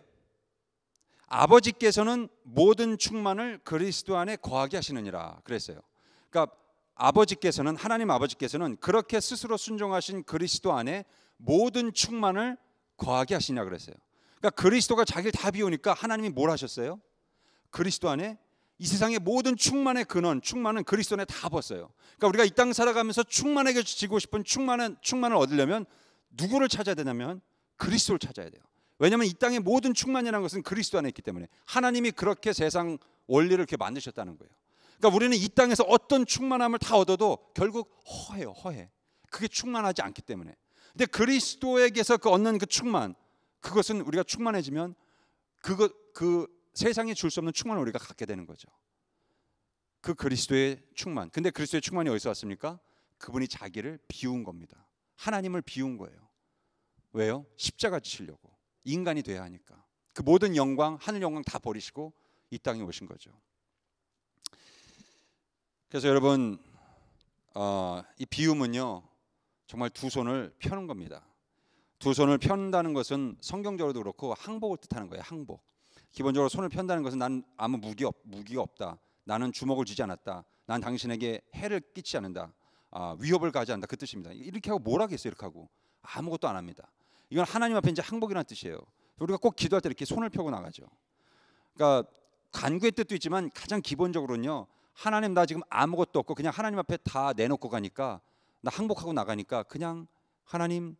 아버지께서는 모든 충만을 그리스도 안에 거하게 하시느니라 그랬어요. 그러니까 아버지께서는 하나님 아버지께서는 그렇게 스스로 순종하신 그리스도 안에 모든 충만을 거하게 하시냐 그랬어요. 그러니까 그리스도가 자기를 다 비우니까 하나님이 뭘 하셨어요? 그리스도 안에 이 세상의 모든 충만의 근원, 충만은 그리스도 안에 다 벗어요. 그러니까 우리가 이 땅 살아가면서 충만해지고 싶은 충만을 얻으려면 누구를 찾아야 되냐면 그리스도를 찾아야 돼요. 왜냐하면 이 땅의 모든 충만이라는 것은 그리스도 안에 있기 때문에 하나님이 그렇게 세상 원리를 이렇게 만드셨다는 거예요. 그러니까 우리는 이 땅에서 어떤 충만함을 다 얻어도 결국 허해요. 허해. 그게 충만하지 않기 때문에. 근데 그리스도에게서 얻는 그 충만, 그것은 우리가 충만해지면 그 세상에 줄 수 없는 충만을 우리가 갖게 되는 거죠. 그 그리스도의 충만. 근데 그리스도의 충만이 어디서 왔습니까? 그분이 자기를 비운 겁니다. 하나님을 비운 거예요. 왜요? 십자가 지시려고. 인간이 돼야 하니까. 그 모든 영광, 하늘 영광 다 버리시고 이 땅에 오신 거죠. 그래서 여러분 이 비움은요 정말 두 손을 펴는 겁니다. 두 손을 편다는 것은 성경적으로도 그렇고 항복을 뜻하는 거예요. 항복. 기본적으로 손을 편다는 것은 난 아무 무기가 없다. 나는 주먹을 쥐지 않았다. 난 당신에게 해를 끼치지 않는다. 위협을 가지 않는다. 그 뜻입니다. 이렇게 하고 뭘 하겠어요? 이렇게 하고 아무것도 안 합니다. 이건 하나님 앞에 이제 항복이라는 뜻이에요. 우리가 꼭 기도할 때 이렇게 손을 펴고 나가죠. 그러니까 간구의 뜻도 있지만 가장 기본적으로는요. 하나님 나 지금 아무것도 없고 그냥 하나님 앞에 다 내놓고 가니까 나 항복하고 나가니까 그냥 하나님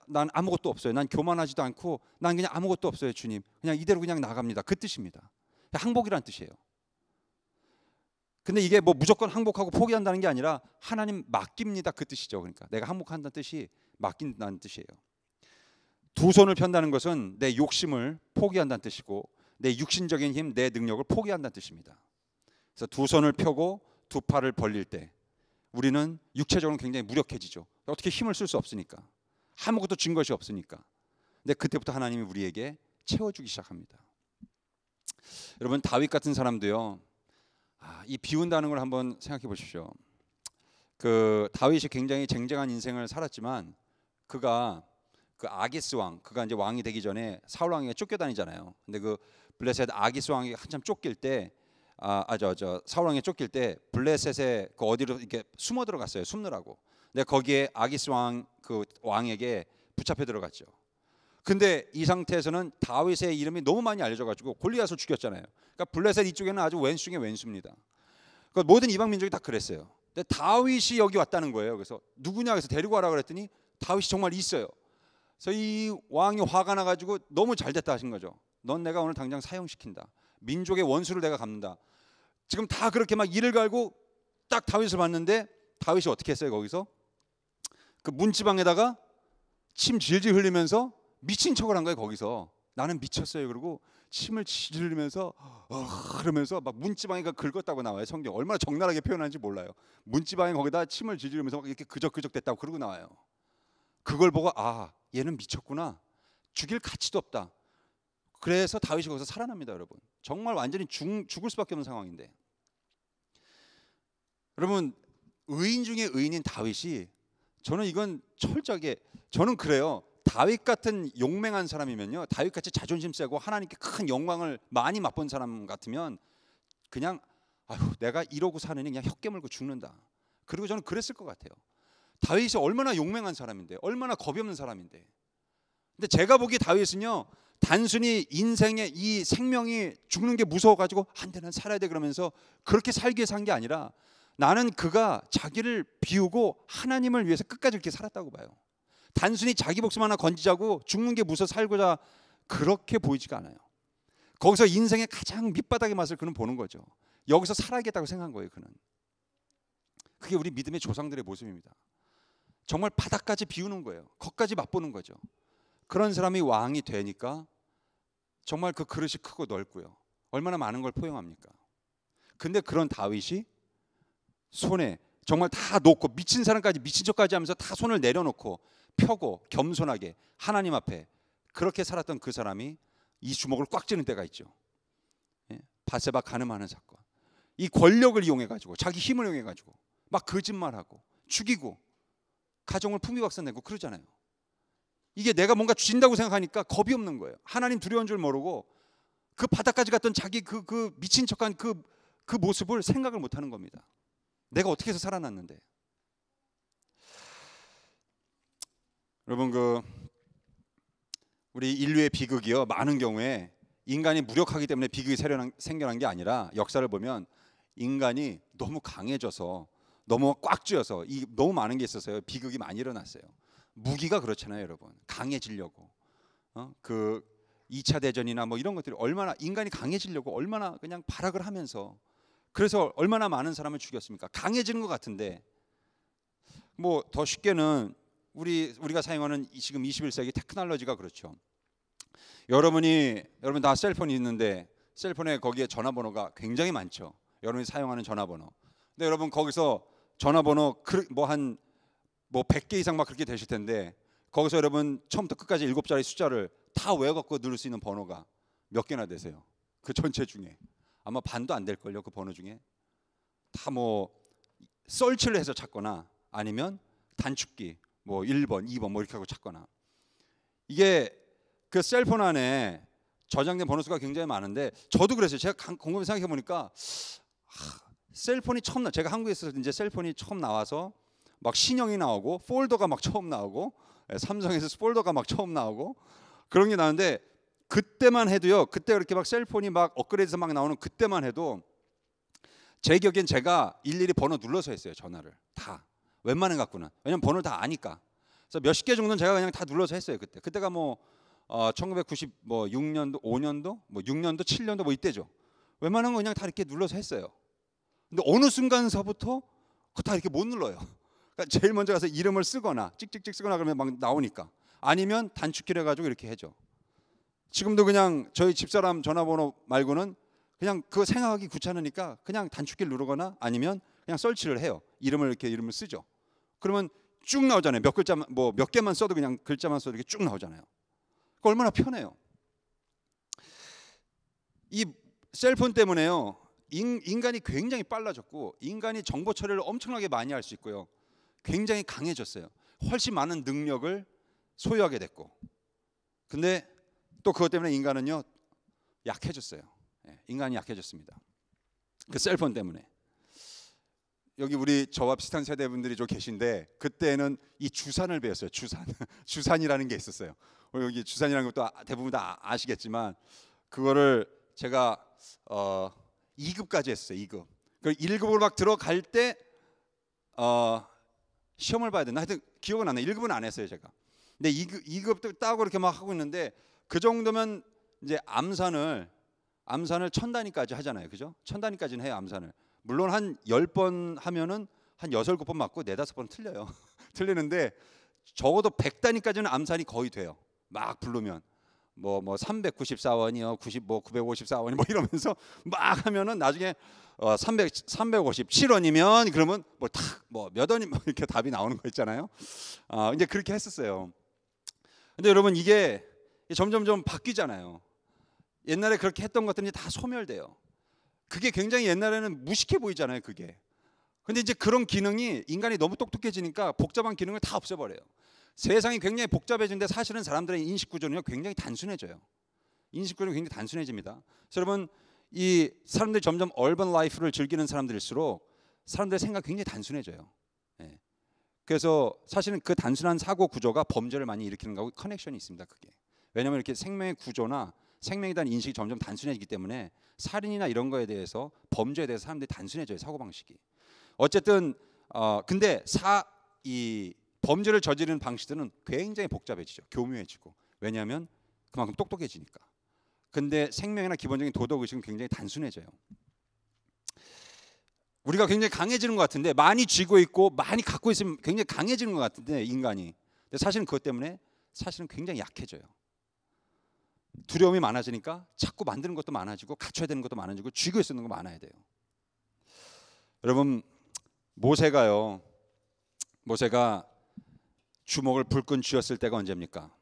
난 아무것도 없어요. 난 교만하지도 않고 난 그냥 아무것도 없어요. 주님 그냥 이대로 그냥 나갑니다. 그 뜻입니다. 항복이라는 뜻이에요. 근데 이게 뭐 무조건 항복하고 포기한다는 게 아니라 하나님 맡깁니다. 그 뜻이죠. 그러니까 내가 항복한다는 뜻이 맡긴다는 뜻이에요. 두 손을 편다는 것은 내 욕심을 포기한다는 뜻이고 내 육신적인 힘, 내 능력을 포기한다는 뜻입니다. 그래서 두 손을 펴고 두 팔을 벌릴 때 우리는 육체적으로 굉장히 무력해지죠. 어떻게 힘을 쓸 수 없으니까. 아무것도 진 것이 없으니까. 근데 그때부터 하나님이 우리에게 채워주기 시작합니다. 여러분 다윗 같은 사람도요. 이 비운다는 걸 한번 생각해 보십시오. 그 다윗이 굉장히 쟁쟁한 인생을 살았지만 그가 그 아기스 왕, 그가 이제 왕이 되기 전에 사울 왕에게 쫓겨다니잖아요. 근데 그 블레셋 아기스 왕이 한참 쫓길 때, 사울 왕에 쫓길 때 블레셋에 그 어디로 이렇게 숨어 들어갔어요. 숨느라고. 근데 거기에 아기스 왕 그 왕에게 붙잡혀 들어갔죠. 근데 이 상태에서는 다윗의 이름이 너무 많이 알려져가지고 골리앗을 죽였잖아요. 그러니까 블레셋 이쪽에는 아주 왼수 중에 왼수입니다. 그러니까 모든 이방 민족이 다 그랬어요. 근데 다윗이 여기 왔다는 거예요. 그래서 누구냐 해서 데리고 와라 그랬더니 다윗이 정말 있어요. 그래서 이 왕이 화가 나가지고 너무 잘됐다 하신 거죠. 넌 내가 오늘 당장 사형시킨다. 민족의 원수를 내가 갚는다. 지금 다 그렇게 막 이를 갈고 딱 다윗을 봤는데 다윗이 어떻게 했어요? 거기서 그 문지방에다가 침 질질 흘리면서 미친 척을 한 거예요. 거기서 나는 미쳤어요. 그러고 침을 질질 흘리면서 그러면서 막 문지방이가 긁었다고 나와요. 성경 얼마나 적나라하게 표현하는지 몰라요. 문지방에 거기다 침을 질질 흘리면서 막 이렇게 그적그적 됐다고 그러고 나와요. 그걸 보고 얘는 미쳤구나. 죽일 가치도 없다. 그래서 다윗이 거기서 살아납니다. 여러분 정말 완전히 죽을 수밖에 없는 상황인데 여러분 의인 중에 의인인 다윗이 저는 이건 철저하게 저는 그래요. 다윗 같은 용맹한 사람이면요, 다윗같이 자존심 세고 하나님께 큰 영광을 많이 맛본 사람 같으면 그냥 내가 이러고 사느니 그냥 혀 깨물고 죽는다. 그리고 저는 그랬을 것 같아요. 다윗이 얼마나 용맹한 사람인데, 얼마나 겁이 없는 사람인데. 근데 제가 보기에 다윗은요, 단순히 인생의 이 생명이 죽는 게 무서워가지고 안돼 난 살아야 돼 그러면서 그렇게 살기 위해 산 게 아니라 나는 그가 자기를 비우고 하나님을 위해서 끝까지 이렇게 살았다고 봐요. 단순히 자기 목숨 하나 건지자고 죽는 게 무서워 살고자 그렇게 보이지가 않아요. 거기서 인생의 가장 밑바닥의 맛을 그는 보는 거죠. 여기서 살아야겠다고 생각한 거예요. 그는. 그게 우리 믿음의 조상들의 모습입니다. 정말 바닥까지 비우는 거예요. 거기까지 맛보는 거죠. 그런 사람이 왕이 되니까 정말 그 그릇이 크고 넓고요. 얼마나 많은 걸 포용합니까? 근데 그런 다윗이 손에 정말 다 놓고 미친 사람까지 미친 척까지 하면서 다 손을 내려놓고 펴고 겸손하게 하나님 앞에 그렇게 살았던 그 사람이 이 주먹을 꽉 쥐는 때가 있죠. 바세바 간음하는 사건. 이 권력을 이용해 가지고 자기 힘을 이용해 가지고 막 거짓말하고 죽이고 가정을 풍비박산내고 그러잖아요. 이게 내가 뭔가 주신다고 생각하니까 겁이 없는 거예요. 하나님 두려운 줄 모르고 그 바닥까지 갔던 자기 그 미친 척한 그 모습을 생각을 못하는 겁니다. 내가 어떻게 해서 살아났는데. 여러분 우리 인류의 비극이요, 많은 경우에 인간이 무력하기 때문에 비극이 생겨난 게 아니라 역사를 보면 인간이 너무 강해져서 너무 꽉 쥐어서 너무 많은 게 있어서요 비극이 많이 일어났어요. 무기가 그렇잖아요, 여러분. 강해지려고 그 2차 대전이나 뭐 이런 것들이 얼마나 인간이 강해지려고 얼마나 그냥 발악을 하면서 그래서 얼마나 많은 사람을 죽였습니까? 강해지는 것 같은데 뭐 더 쉽게는 우리가 사용하는 지금 21세기 테크놀로지가 그렇죠. 여러분 다 셀폰이 있는데 셀폰에 거기에 전화번호가 굉장히 많죠. 여러분이 사용하는 전화번호. 근데 여러분 거기서 전화번호 한 100개 이상 막 그렇게 되실 텐데 거기서 여러분 처음부터 끝까지 7자리 숫자를 다 외워갖고 누를 수 있는 번호가 몇 개나 되세요? 그 전체 중에 아마 반도 안 될걸요. 그 번호 중에 다 뭐 설치를 해서 찾거나 아니면 단축키 뭐 1번, 2번 뭐 이렇게 하고 찾거나. 이게 그 셀폰 안에 저장된 번호수가 굉장히 많은데 저도 그랬어요. 제가 곰곰이 생각해 보니까 셀폰이 제가 한국에 있어서 이제 셀폰이 처음 나와서 막 신형이 나오고 폴더가 막 처음 나오고 삼성에서 폴더가 막 처음 나오고 그런 게 나오는데 그때만 해도요. 그때 그렇게 막 셀폰이 막 업그레이드해서 막 나오는 그때만 해도 제 기억엔 제가 일일이 번호 눌러서 했어요. 전화를 다 웬만한 갖고는. 왜냐면 번호를 다 아니까. 그래서 몇십 개 정도는 제가 그냥 다 눌러서 했어요. 그때가 뭐 1996년도, 5년도, 뭐 6년도, 7년도 뭐 이때죠. 웬만한 거 그냥 다 이렇게 눌러서 했어요. 근데 어느 순간서부터 그거 다 이렇게 못 눌러요. 그러니까 제일 먼저 가서 이름을 쓰거나 찍찍찍 쓰거나 그러면 막 나오니까 아니면 단축키를 해가지고 이렇게 해줘. 지금도 그냥 저희 집사람 전화번호 말고는 그냥 그거 생각하기 귀찮으니까 그냥 단축키를 누르거나 아니면 그냥 설치를 해요. 이름을 쓰죠. 그러면 쭉 나오잖아요. 몇 글자만 몇 개만 써도 그냥 글자만 써도 이렇게 쭉 나오잖아요. 그거 얼마나 편해요. 이 셀폰 때문에요. 인간이 굉장히 빨라졌고 인간이 정보 처리를 엄청나게 많이 할 수 있고요. 굉장히 강해졌어요. 훨씬 많은 능력을 소유하게 됐고. 근데 또 그것 때문에 인간은요 약해졌어요. 인간이 약해졌습니다. 그 셀폰 때문에. 여기 우리 저와 비슷한 세대분들이 좀 계신데 그때는 이 주산을 배웠어요. 주산이라는 게 있었어요. 여기 주산이라는 것도 대부분 다 아시겠지만 그거를 제가 2급까지 했어요. 2급. 그 1급으로 막 들어갈 때 시험을 봐야 되나? 하여튼 기억은 안 나요. 1급은 안 했어요, 제가. 근데 2급도 따고 이렇게 막 하고 있는데 그 정도면 이제 암산을 1000단위까지 하잖아요. 그죠? 1000단위까지는 해요, 암산을. 물론 한 10번 하면은 한 6, 7번 맞고 4, 5번 틀려요. 틀리는데 적어도 100단위까지는 암산이 거의 돼요. 막 부르면 뭐 394원이요, 954원이 뭐 이러면서 막 하면은 나중에 357원이면 그러면 몇 원이 이렇게 답이 나오는 거 있잖아요. 이제 그렇게 했었어요. 근데 여러분 이게 점점 바뀌잖아요. 옛날에 그렇게 했던 것들이 다 소멸돼요. 그게 굉장히 옛날에는 무식해 보이잖아요, 그게. 근데 이제 그런 기능이 인간이 너무 똑똑해지니까 복잡한 기능을 다 없애버려요. 세상이 굉장히 복잡해지는데 사실은 사람들의 인식 구조는 굉장히 단순해져요. 인식 구조는 굉장히 단순해집니다. 그래서 여러분 이 사람들이 점점 얼번 라이프를 즐기는 사람들일수록 사람들의 생각이 굉장히 단순해져요. 그래서 사실은 그 단순한 사고 구조가 범죄를 많이 일으키는 거하고 커넥션이 있습니다. 그게. 왜냐하면 이렇게 생명의 구조나 생명에 대한 인식이 점점 단순해지기 때문에 살인이나 이런 거에 대해서 범죄에 대해서 사람들이 단순해져요. 사고 방식이. 어쨌든 근데 이 범죄를 저지르는 방식들은 굉장히 복잡해지죠. 교묘해지고. 왜냐하면 그만큼 똑똑해지니까. 근데 생명이나 기본적인 도덕 의식은 굉장히 단순해져요. 우리가 굉장히 강해지는 것 같은데, 많이 쥐고 있고 많이 갖고 있으면 굉장히 강해지는 것 같은데 인간이. 근데 사실은 그것 때문에 사실은 굉장히 약해져요. 두려움이 많아지니까 자꾸 만드는 것도 많아지고 갖춰야 되는 것도 많아지고 쥐고 있는 거 많아야 돼요. 여러분, 모세가 주먹을 불끈 쥐었을 때가 언제입니까?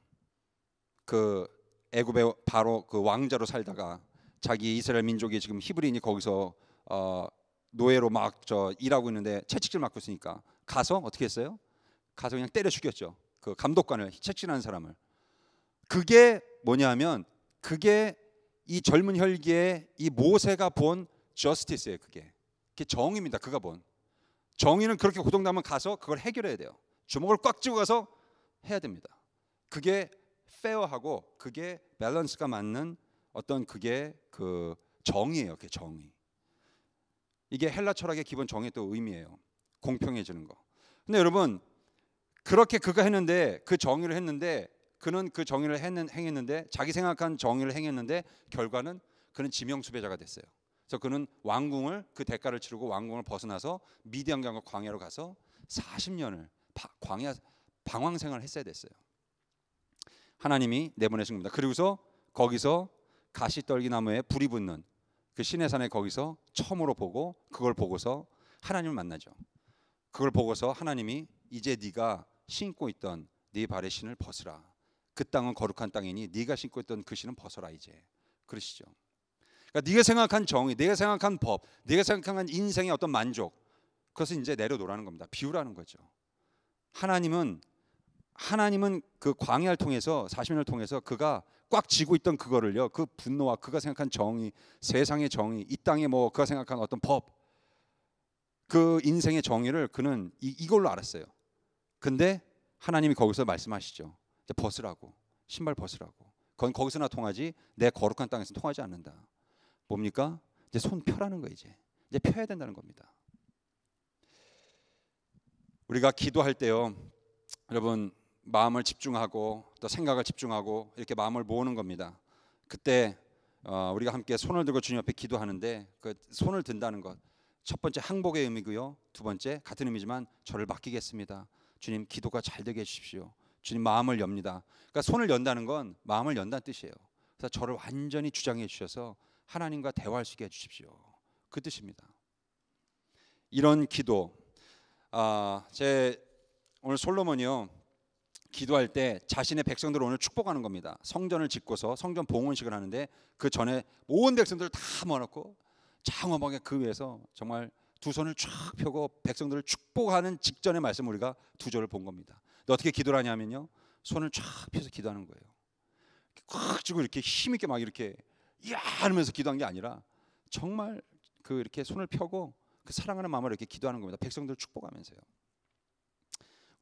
그 애굽의 바로 그 왕자로 살다가 자기 이스라엘 민족이 지금 히브리인이 거기서 노예로 막 일하고 있는데 채찍질 맞고 있으니까 가서 어떻게 했어요? 가서 그냥 때려 죽였죠. 그 감독관을, 채찍질하는 사람을. 그게 뭐냐면 그게 이 젊은 혈기에 이 모세가 본 저스티스예요. 그게 정의입니다. 그가 본 정의는 그렇게 고통당하면 가서 그걸 해결해야 돼요. 주먹을 꽉 쥐고 가서 해야 됩니다. 그게 페어하고 그게 밸런스가 맞는 어떤 그게 그 정의예요. 그게 정의. 이게 헬라 철학의 기본 정의의 또 의미예요. 공평해지는 거. 근데 여러분, 그렇게 그가 했는데, 그 정의를 했는데, 그는 그 정의를 행했는데, 자기 생각한 정의를 행했는데 결과는 그는 지명수배자가 됐어요. 그래서 그는 왕궁을, 그 대가를 치르고 왕궁을 벗어나서 미디안과 광야로 가서 40년을 광야 방황 생활을 했어야 됐어요. 하나님이 내보내신 겁니다. 그리고서 거기서 가시떨기 나무에 불이 붙는 그 시내산에 거기서 처음으로 보고, 그걸 보고서 하나님을 만나죠. 그걸 보고서 하나님이 이제 네가 신고 있던 네 발의 신을 벗으라. 그 땅은 거룩한 땅이니 네가 신고 있던 그 신은 벗어라 이제. 그러시죠. 그러니까 네가 생각한 정의, 네가 생각한 법, 네가 생각한 인생의 어떤 만족, 그것을 이제 내려놓으라는 겁니다. 비우라는 거죠. 하나님은 그 광야를 통해서 40년을 통해서 그가 꽉 쥐고 있던 그거를요, 그 분노와 그가 생각한 정의, 세상의 정의, 이 땅에 뭐 그가 생각한 어떤 법, 그 인생의 정의를 그는 이걸로 알았어요. 근데 하나님이 거기서 말씀하시죠. 이제 벗으라고, 신발 벗으라고. 그건 거기서나 통하지 내 거룩한 땅에서 통하지 않는다. 뭡니까? 이제 손 펴라는 거. 이제 펴야 된다는 겁니다. 우리가 기도할 때요, 여러분, 마음을 집중하고 또 생각을 집중하고 이렇게 마음을 모으는 겁니다. 그때 우리가 함께 손을 들고 주님 앞에 기도하는데, 그 손을 든다는 것, 첫 번째 항복의 의미고요, 두 번째 같은 의미지만 저를 맡기겠습니다. 주님, 기도가 잘 되게 해주십시오. 주님, 마음을 엽니다. 그러니까 손을 연다는 건 마음을 연다는 뜻이에요. 그래서 저를 완전히 주장해 주셔서 하나님과 대화할 수 있게 해주십시오. 그 뜻입니다. 이런 기도, 제 오늘 솔로몬이요, 기도할 때 자신의 백성들을 오늘 축복하는 겁니다. 성전을 짓고서 성전 봉헌식을 하는데 그 전에 온 백성들을 다 모아놓고 장엄하게 그 위에서 정말 두 손을 쫙 펴고 백성들을 축복하는 직전의 말씀, 우리가 두 절을 본 겁니다. 근데 어떻게 기도를 하냐면요, 손을 쫙 펴서 기도하는 거예요. 꽉 쥐고 이렇게 힘있게 막 이렇게 야 하면서 기도한 게 아니라 정말 그 이렇게 손을 펴고 그 사랑하는 마음으로 이렇게 기도하는 겁니다. 백성들을 축복하면서요.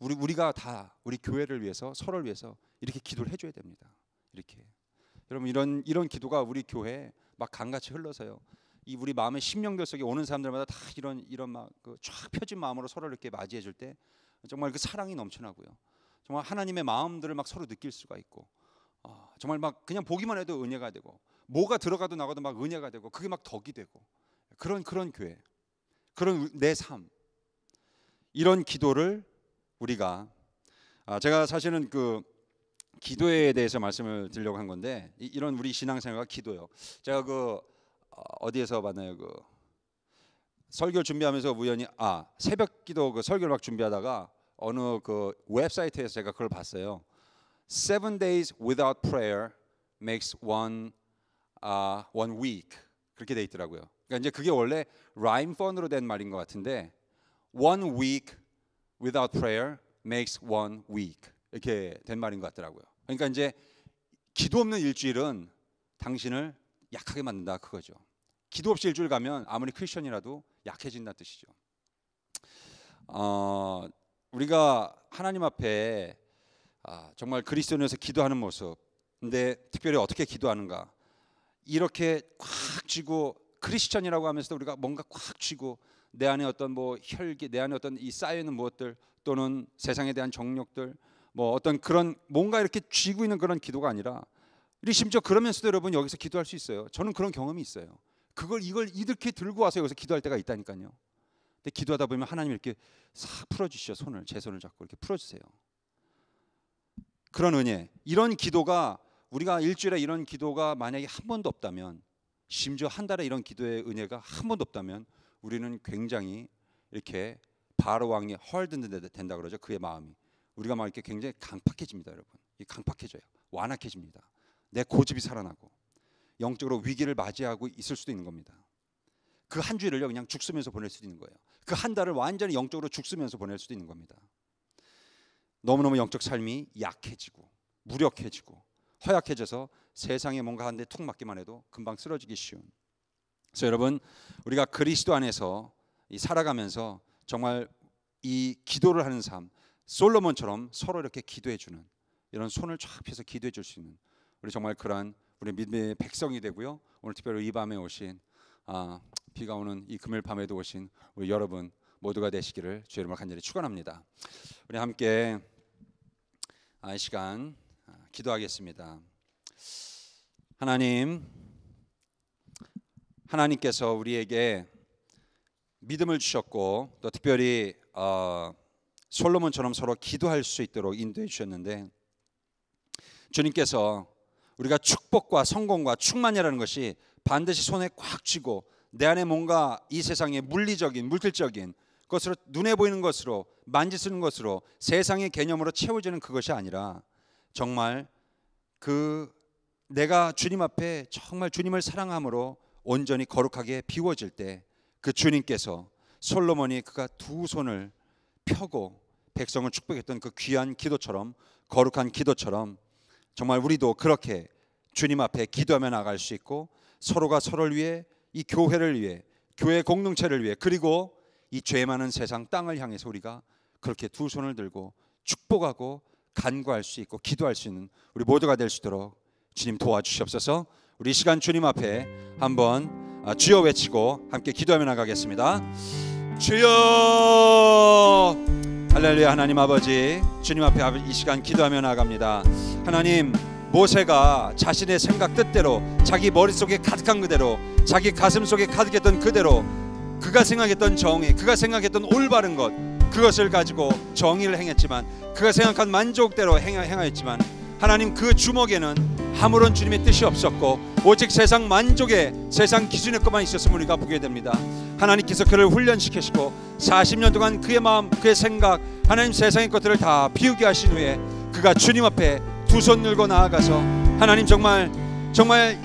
우리가 다 우리 교회를 위해서, 서로를 위해서 이렇게 기도를 해줘야 됩니다. 이렇게 여러분, 이런 기도가 우리 교회에 막 강같이 흘러서요, 이 우리 마음의 심령들 속에 오는 사람들마다 다 이런 막 그 쫙 펴진 마음으로 서로를 이렇게 맞이해 줄 때 정말 그 사랑이 넘쳐나고요, 정말 하나님의 마음들을 막 서로 느낄 수가 있고, 정말 막 그냥 보기만 해도 은혜가 되고, 뭐가 들어가도 나가도 막 은혜가 되고, 그게 막 덕이 되고, 그런 교회, 그런 내 삶, 이런 기도를 우리가, 제가 사실은 그 기도에 대해서 말씀을 드리려고 한 건데, 이런 우리 신앙생활과 기도요. 제가 그 어디에서 봤나요? 그 설교 준비하면서 우연히 새벽기도 그 설교를 막 준비하다가 어느 그 웹사이트에서 제가 그걸 봤어요. 7 days without prayer makes one week, 그렇게 돼 있더라고요. 그러니까 이제 그게 원래 라임 펀으로 된 말인 것 같은데, 1 week without prayer makes one week, 이렇게 된 말인 것 같더라고요. 그러니까 이제 기도 없는 일주일은 당신을 약하게 만든다, 그거죠. 기도 없이 일주일 가면 아무리 크리스천이라도 약해진다는 뜻이죠. 우리가 하나님 앞에 정말 그리스도인으로서 기도하는 모습, 근데 특별히 어떻게 기도하는가, 이렇게 꽉 쥐고 크리스천이라고 하면서도 우리가 뭔가 꽉 쥐고 내 안에 어떤 뭐 혈기, 내 안에 어떤 이 쌓여있는 무엇들, 또는 세상에 대한 정욕들, 뭐 어떤 그런 뭔가 이렇게 쥐고 있는 그런 기도가 아니라 우리 심지어 그러면서도 여러분 여기서 기도할 수 있어요. 저는 그런 경험이 있어요. 이걸 이렇게 들고 와서 여기서 기도할 때가 있다니까요. 근데 기도하다 보면 하나님 이렇게 싹 풀어주시죠. 제 손을 잡고 이렇게 풀어주세요. 그런 은혜, 이런 기도가 우리가 일주일에 이런 기도가 만약에 한 번도 없다면, 심지어 한 달에 이런 기도의 은혜가 한 번도 없다면 우리는 굉장히 이렇게 바로 왕이 헐든 된다 그러죠. 그의 마음이 우리가 막 이렇게 굉장히 강팍해집니다. 여러분, 이 강팍해져요. 완악해집니다. 내 고집이 살아나고 영적으로 위기를 맞이하고 있을 수도 있는 겁니다. 그 한 주일을요 그냥 죽쓰면서 보낼 수도 있는 거예요. 그 한 달을 완전히 영적으로 죽쓰면서 보낼 수도 있는 겁니다. 너무너무 영적 삶이 약해지고 무력해지고 허약해져서 세상에 뭔가 한 대 툭 맞기만 해도 금방 쓰러지기 쉬운. 그래서 여러분, 우리가 그리스도 안에서 살아가면서 정말 이 기도를 하는 삶, 솔로몬처럼 서로 이렇게 기도해주는, 이런 손을 쫙 펴서 기도해줄 수 있는 우리 정말 그러한 우리 믿음의 백성이 되고요. 오늘 특별히 이 밤에 오신 비가 오는 이 금요일 밤에도 오신 우리 여러분 모두가 되시기를 주의 이름으로 간절히 축원합니다. 우리 함께 이 시간 기도하겠습니다. 하나님께서 우리에게 믿음을 주셨고 또 특별히 솔로몬처럼 서로 기도할 수 있도록 인도해 주셨는데, 주님께서 우리가 축복과 성공과 충만이라는 것이 반드시 손에 꽉 쥐고 내 안에 뭔가 이 세상의 물리적인 물질적인 것으로 눈에 보이는 것으로 만지쓰는 것으로 세상의 개념으로 채워지는 그것이 아니라 정말 내가 주님 앞에 정말 주님을 사랑함으로 온전히 거룩하게 비워질 때 그 주님께서 솔로몬이 그가 두 손을 펴고 백성을 축복했던 그 귀한 기도처럼, 거룩한 기도처럼 정말 우리도 그렇게 주님 앞에 기도하며 나갈 수 있고, 서로가 서로를 위해, 이 교회를 위해, 교회 공동체를 위해, 그리고 이 죄 많은 세상 땅을 향해서 우리가 그렇게 두 손을 들고 축복하고 간구할 수 있고 기도할 수 있는 우리 모두가 될 수 있도록 주님 도와주시옵소서. 우리 이 시간 주님 앞에 한번 주여 외치고 함께 기도하며 나가겠습니다. 주여. 할렐루야. 하나님 아버지, 주님 앞에 이 시간 기도하며 나갑니다. 하나님, 모세가 자신의 생각 뜻대로, 자기 머릿속에 가득한 그대로, 자기 가슴 속에 가득했던 그대로, 그가 생각했던 정의, 그가 생각했던 올바른 것, 그것을 가지고 정의를 행했지만, 그가 생각한 만족대로 행하였지만, 하나님 그 주먹에는 아무런 주님의 뜻이 없었고 오직 세상 만족의, 세상 기준의 것만 있었음을 우리가 보게 됩니다. 하나님께서 그를 훈련시키시고 40년 동안 그의 마음, 그의 생각, 하나님 세상의 것들을 다 비우게 하신 후에 그가 주님 앞에 두 손 들고 나아가서, 하나님 정말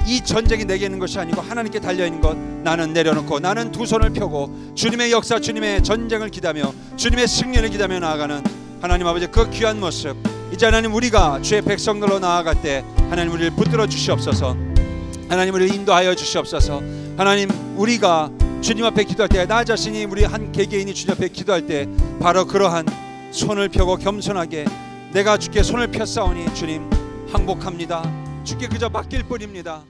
이 전쟁이 내게 있는 것이 아니고 하나님께 달려있는 것, 나는 내려놓고 나는 두 손을 펴고 주님의 역사, 주님의 전쟁을 기다며 주님의 승리를 기다며 나아가는 하나님 아버지, 그 귀한 모습, 이제 하나님 우리가 주의 백성들로 나아갈 때 하나님 우리를 붙들어 주시옵소서. 하나님 우리를 인도하여 주시옵소서. 하나님 우리가 주님 앞에 기도할 때, 나 자신이 우리 한 개개인이 주님 앞에 기도할 때 바로 그러한 손을 펴고 겸손하게 내가 주께 손을 폈사오니 주님 항복합니다. 주께 그저 맡길 뿐입니다.